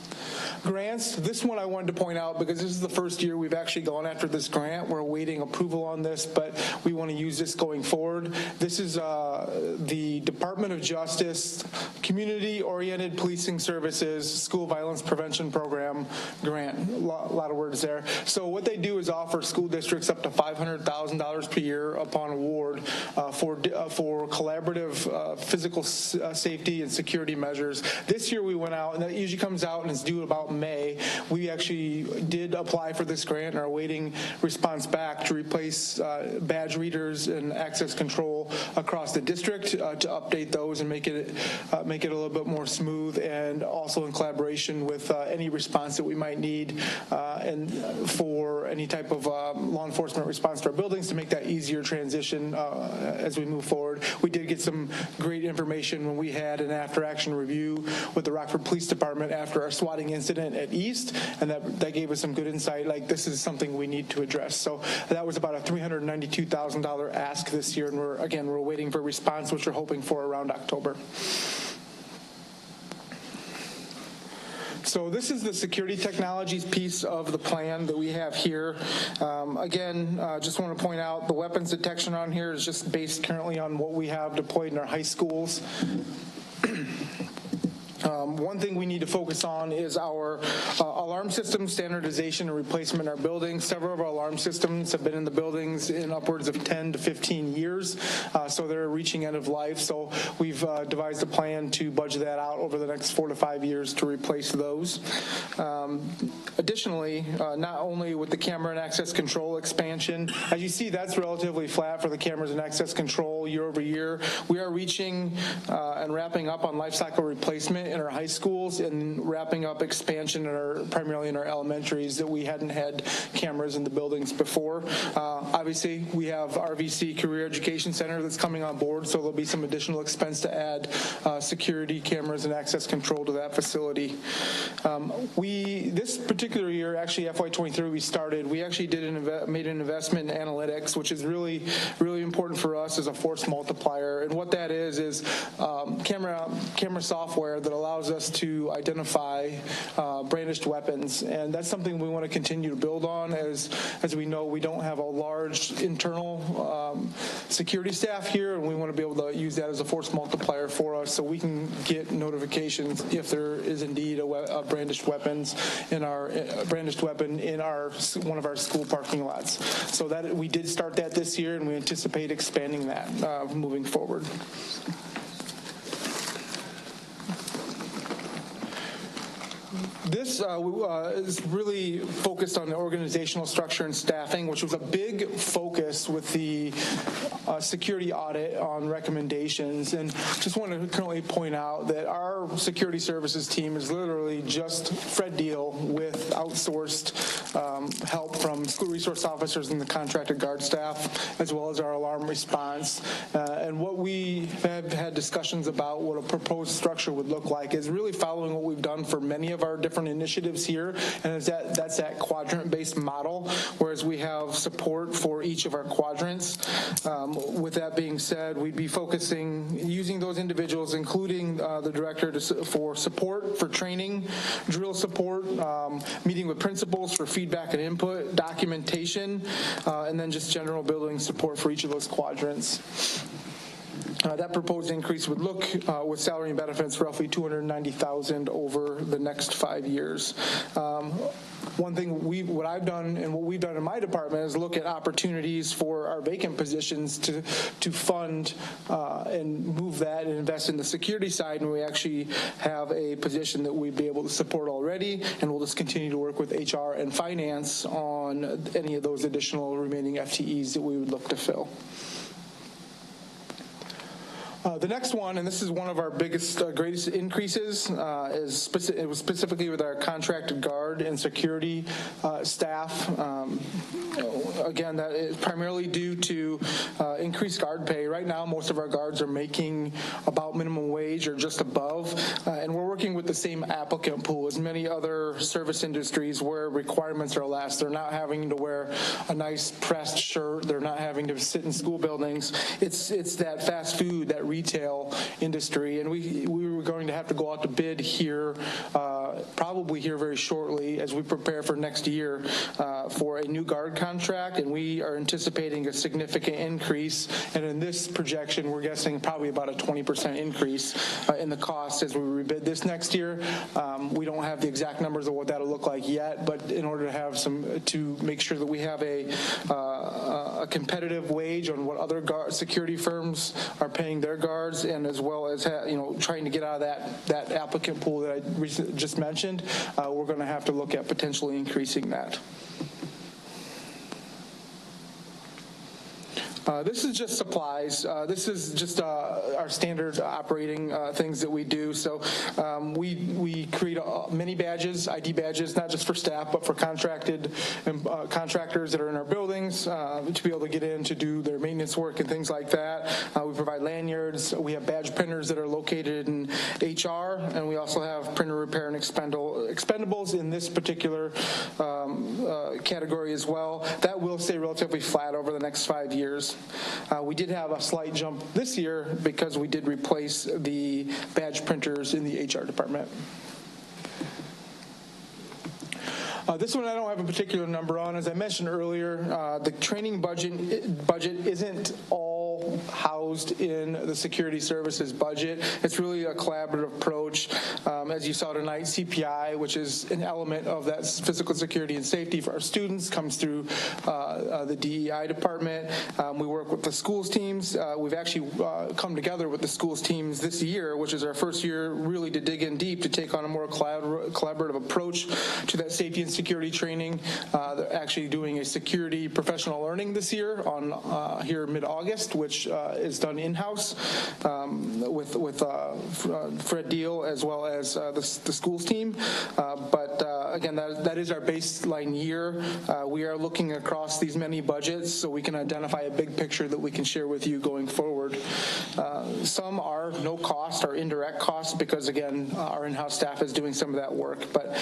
Grants, this one I wanted to point out because this is the first year we've actually gone after this grant. We're awaiting approval on this, but we want to use this going forward. This is the Department of Justice Community-Oriented Policing Services School Violence Prevention Program grant. A lot of words there. So what they do is offer school districts up to $500,000 per year upon award for collaborative physical safety and security measures. This year we went out, and that usually comes out and is due about May. We actually did apply for this grant and are awaiting response back to replace badge readers and access control across the district to update those and make it a little bit more smooth, and also in collaboration with any response that we might need and for any type of law enforcement response to our buildings to make that easier transition as we move forward. We did get some great information when we had an after-action review with the Rockford Police Department after our swatting incident at East, and that gave us some good insight, like this is something we need to address. So that was about a $392,000 ask this year, and we're waiting for a response, which we're hoping for around October. So this is the security technologies piece of the plan that we have here. Just want to point out the weapons detection on here is just based currently on what we have deployed in our high schools. One thing we need to focus on is our alarm system standardization and replacement in our buildings. Several of our alarm systems have been in the buildings in upwards of 10 to 15 years, so they're reaching end of life. So we've devised a plan to budget that out over the next 4 to 5 years to replace those. Additionally, not only with the camera and access control expansion, as you see, that's relatively flat for the cameras and access control year over year. We are reaching and wrapping up on life cycle replacement in our high schools and wrapping up expansion primarily in our elementaries that we hadn't had cameras in the buildings before. Obviously, we have RVC Career Education Center that's coming on board, so there'll be some additional expense to add security cameras and access control to that facility. This particular year, actually FY23, we actually made an investment in analytics, which is really, really important for us as a force multiplier. And what that is camera software that allows us to identify brandished weapons, and that's something we want to continue to build on. As we know, we don't have a large internal security staff here, and we want to be able to use that as a force multiplier for us, so we can get notifications if there is indeed a brandished weapon in one of our school parking lots. So that we did start that this year, and we anticipate expanding that moving forward. This is really focused on the organizational structure and staffing, which was a big focus with the security audit on recommendations. And just want to currently point out that our security services team is literally just Fred Deal with outsourced help from school resource officers and the contracted guard staff, as well as our alarm response. And what we have had discussions about what a proposed structure would look like is really following what we've done for many of our different initiatives here, and that's that quadrant-based model, whereas we have support for each of our quadrants. With that being said, we'd be focusing, using those individuals, including the director for support, for training, drill support, meeting with principals for feedback and input, documentation, and then just general building support for each of those quadrants. That proposed increase would look, with salary and benefits, roughly $290,000 over the next 5 years. One thing what I've done and what we've done in my department is look at opportunities for our vacant positions to fund and move that and invest in the security side, and we actually have a position that we'd be able to support already, and we'll just continue to work with HR and finance on any of those additional remaining FTEs that we would look to fill. The next one, and this is one of our biggest, greatest increases, it was specifically with our contracted guard and security staff. Again, that is primarily due to increased guard pay. Right now, most of our guards are making about minimum wage or just above, and we're working with the same applicant pool as many other service industries where requirements are less. They're not having to wear a nice pressed shirt. They're not having to sit in school buildings. It's that fast food, that retail industry, and we were going to have to go out to bid here, probably here very shortly as we prepare for next year for a new guard contract, and we are anticipating a significant increase, and in this projection we're guessing probably about a 20% increase in the cost as we rebid this next year. We don't have the exact numbers of what that'll look like yet, but in order to have to make sure that we have a competitive wage on what other security firms are paying their guards, and as well as trying to get out of that applicant pool that I just mentioned, we're going to have to look at potentially increasing that. This is just supplies. This is just our standard operating things that we do. So we create many badges, ID badges, not just for staff, but for contractors that are in our buildings to be able to get in to do their maintenance work and things like that. We provide lanyards. We have badge printers that are located in HR, and we also have printer repair and expendables in this particular category as well. That will stay relatively flat over the next 5 years. We did have a slight jump this year because we did replace the badge printers in the HR department. This one I don't have a particular number on. As I mentioned earlier, the training budget isn't all housed in the security services budget. It's really a collaborative approach. As you saw tonight, CPI, which is an element of that physical security and safety for our students, comes through the DEI department. We work with the schools teams. We've actually come together with the schools teams this year, which is our first year really to dig in deep to take on a more collaborative approach to that safety and security training. They're actually doing a security professional learning this year on here mid-August, which is done in-house with Fred Deal as well as the schools team. But again, that is our baseline year. We are looking across these many budgets so we can identify a big picture that we can share with you going forward. Some are no cost or indirect costs because, again, our in-house staff is doing some of that work. But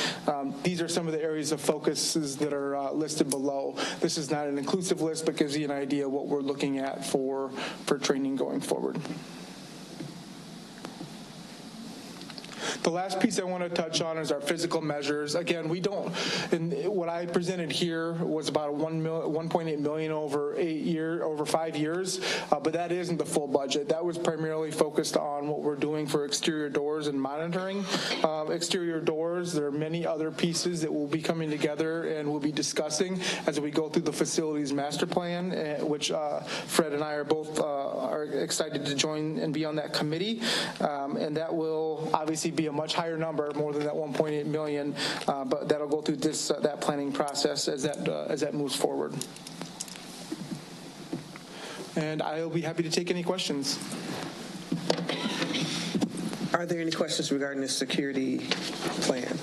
these are some of the areas of focuses that are listed below. This is not an inclusive list, but gives you an idea of what we're looking at for training going forward. The last piece I want to touch on is our physical measures. Again, we don't, and what I presented here was about $1.8 million over 5 years, but that isn't the full budget. That was primarily focused on what we're doing for exterior doors and monitoring. Exterior doors, there are many other pieces that will be coming together and we'll be discussing as we go through the facilities master plan, which Fred and I are both are excited to join and be on that committee, and that will obviously be a much higher number, more than that 1.8 million, but that'll go through that planning process as that moves forward. And I'll be happy to take any questions. Are there any questions regarding the security plan?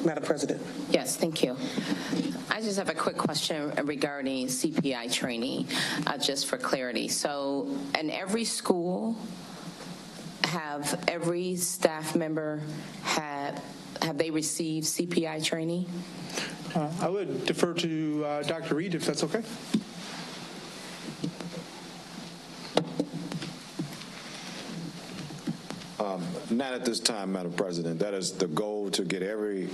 Madam President. Yes, thank you. I just have a quick question regarding CPI training, just for clarity. So, in every school, have every staff member have they received CPI training? I would defer to Dr. Reed if that's okay. Not at this time, Madam President. That is the goal, to get every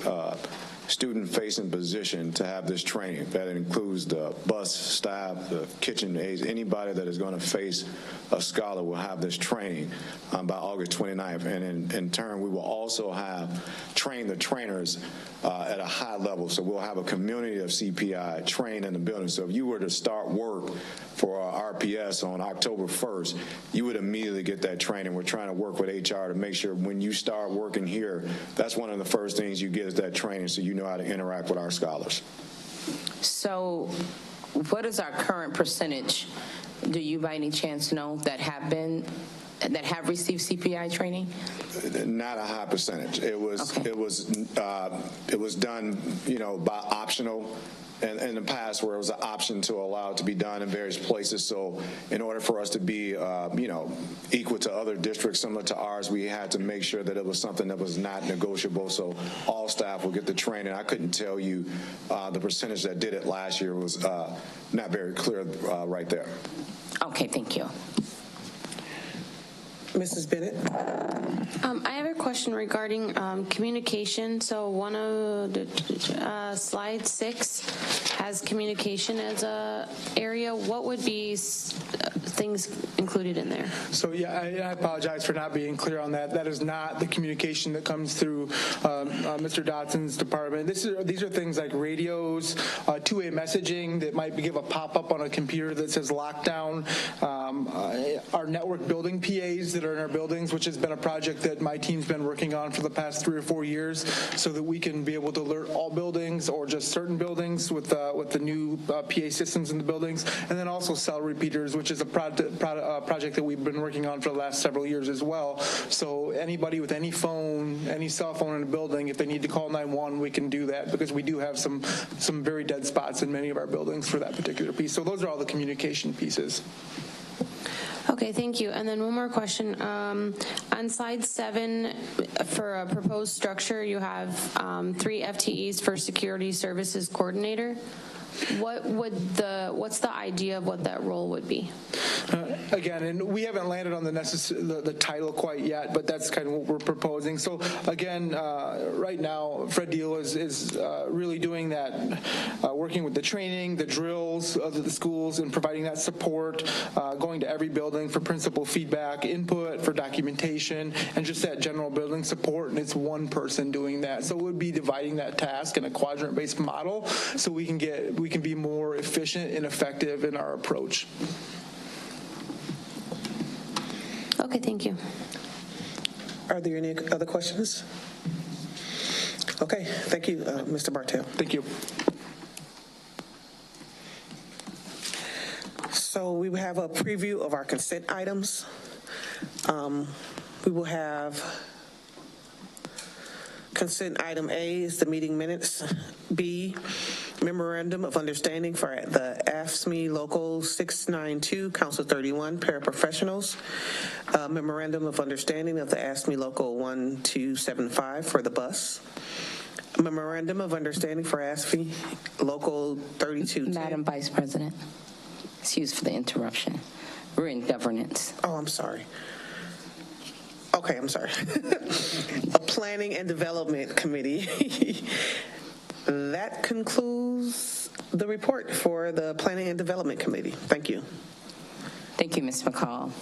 student-facing position to have this training. That includes the bus staff, the kitchen aides, anybody that is going to face a scholar will have this training by August 29th. And in turn, we will also have train the trainers at a high level. So we'll have a community of CPI trained in the building. So if you were to start work for RPS on October 1st, you would immediately get that training. We're trying to work with HR to make sure when you start working here, that's one of the first things you get is that training, so you know how to interact with our scholars. So what is our current percentage, do you by any chance know, that have received CPI training? Not a high percentage. It was okay. It was done, by optional. In the past, where it was an option to allow it to be done in various places. So in order for us to be, equal to other districts similar to ours, we had to make sure that it was something that was not negotiable. So all staff will get the training. I couldn't tell you the percentage that did it last year was not very clear right there. Okay, thank you. Mrs. Bennett. I have a question regarding communication. So one of the slide 6 has communication as a area. What would be things included in there? So yeah, I apologize for not being clear on that. That is not the communication that comes through Mr. Dotson's department. These are things like radios, two-way messaging that might give a pop-up on a computer that says lockdown, our network building PAs that are in our buildings, which has been a project that my team's been working on for the past 3 or 4 years, so that we can be able to alert all buildings or just certain buildings with the new PA systems in the buildings, and then also cell repeaters, which is a project that we've been working on for the last several years as well. So anybody with any phone, any cell phone in a building, if they need to call 911, we can do that, because we do have some very dead spots in many of our buildings for that particular piece. So those are all the communication pieces. Okay, thank you. And then one more question. On slide 7, for a proposed structure, you have 3 FTEs for security services coordinator. What's the idea of what that role would be? Again, and we haven't landed on the title quite yet, but that's kind of what we're proposing. So again, right now, Fred Deal is really doing that, working with the training, the drills of the schools, and providing that support, going to every building for principal feedback, input, for documentation, and just that general building support. And it's one person doing that. So we'll be dividing that task in a quadrant-based model, so we can be more efficient and effective in our approach. Okay, thank you. Are there any other questions? Okay, thank you, Mr. Bartell. Thank you. So we will have a preview of our consent items. We will have consent item A is the meeting minutes. B, memorandum of understanding for the AFSCME Local 692, Council 31, paraprofessionals. Memorandum of understanding of the AFSCME Local 1275 for the bus. Memorandum of understanding for AFSCME Local 3210. Madam Vice President, excuse for the interruption. We're in governance. Oh, I'm sorry. Okay, I'm sorry. A Planning and Development Committee. That concludes the report for the Planning and Development Committee. Thank you. Thank you, Ms. McCall.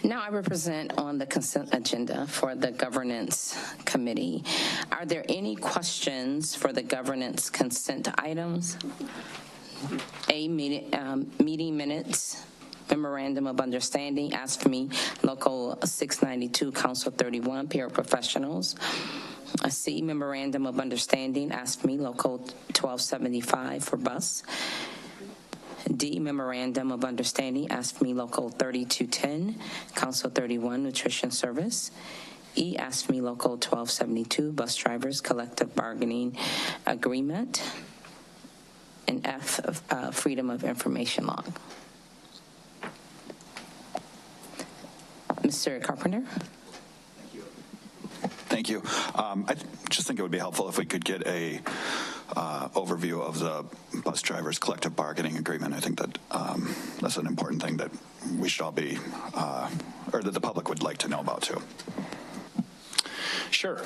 Now I represent on the consent agenda for the Governance Committee. Are there any questions for the governance consent items? A, meeting minutes. Memorandum of Understanding, AFSCME Local 692, Council 31, paraprofessionals. C, Memorandum of Understanding, AFSCME Local 1275 for bus. D, Memorandum of Understanding, AFSCME Local 3210, Council 31, Nutrition Service. E, AFSCME Local 1272, Bus Drivers Collective Bargaining Agreement. And F, Freedom of Information Law. Mr. Carpenter? Thank you. I just think it would be helpful if we could get a overview of the bus drivers collective bargaining agreement. I think that that's an important thing that we should all be, or that the public would like to know about too. Sure.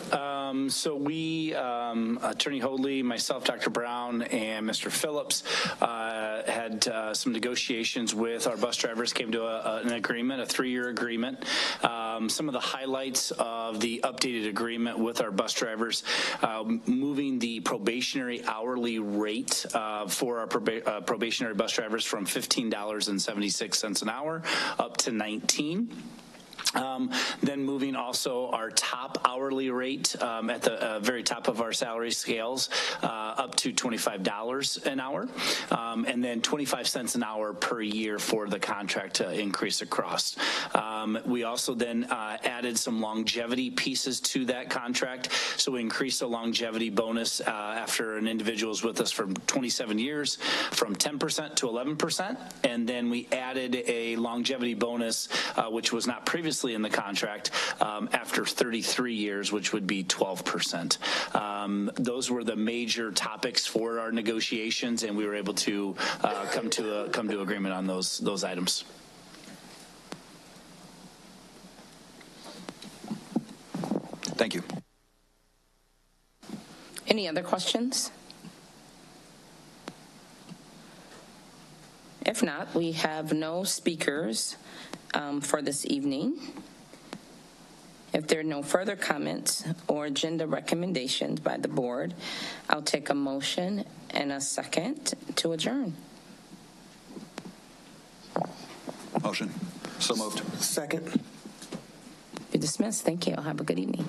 So we, Attorney Hoadley, myself, Dr. Brown, and Mr. Phillips had some negotiations with our bus drivers, came to an agreement, a 3-year agreement. Some of the highlights of the updated agreement with our bus drivers, moving the probationary hourly rate for our probationary bus drivers from $15.76 an hour up to $19. Then moving also our top hourly rate at the very top of our salary scales up to $25 an hour, and then 25 cents an hour per year for the contract increase across. We also then added some longevity pieces to that contract. So we increased the longevity bonus after an individual is with us for 27 years from 10% to 11%. And then we added a longevity bonus, which was not previously in the contract, after 33 years, which would be 12%. Those were the major topics for our negotiations, and we were able to come to agreement on those items. Thank you. Any other questions? If not, we have no speakers for this evening. If there are no further comments or agenda recommendations by the board, I'll take a motion and a second to adjourn. Motion. So moved. Second. You're dismissed. Thank you. Have a good evening.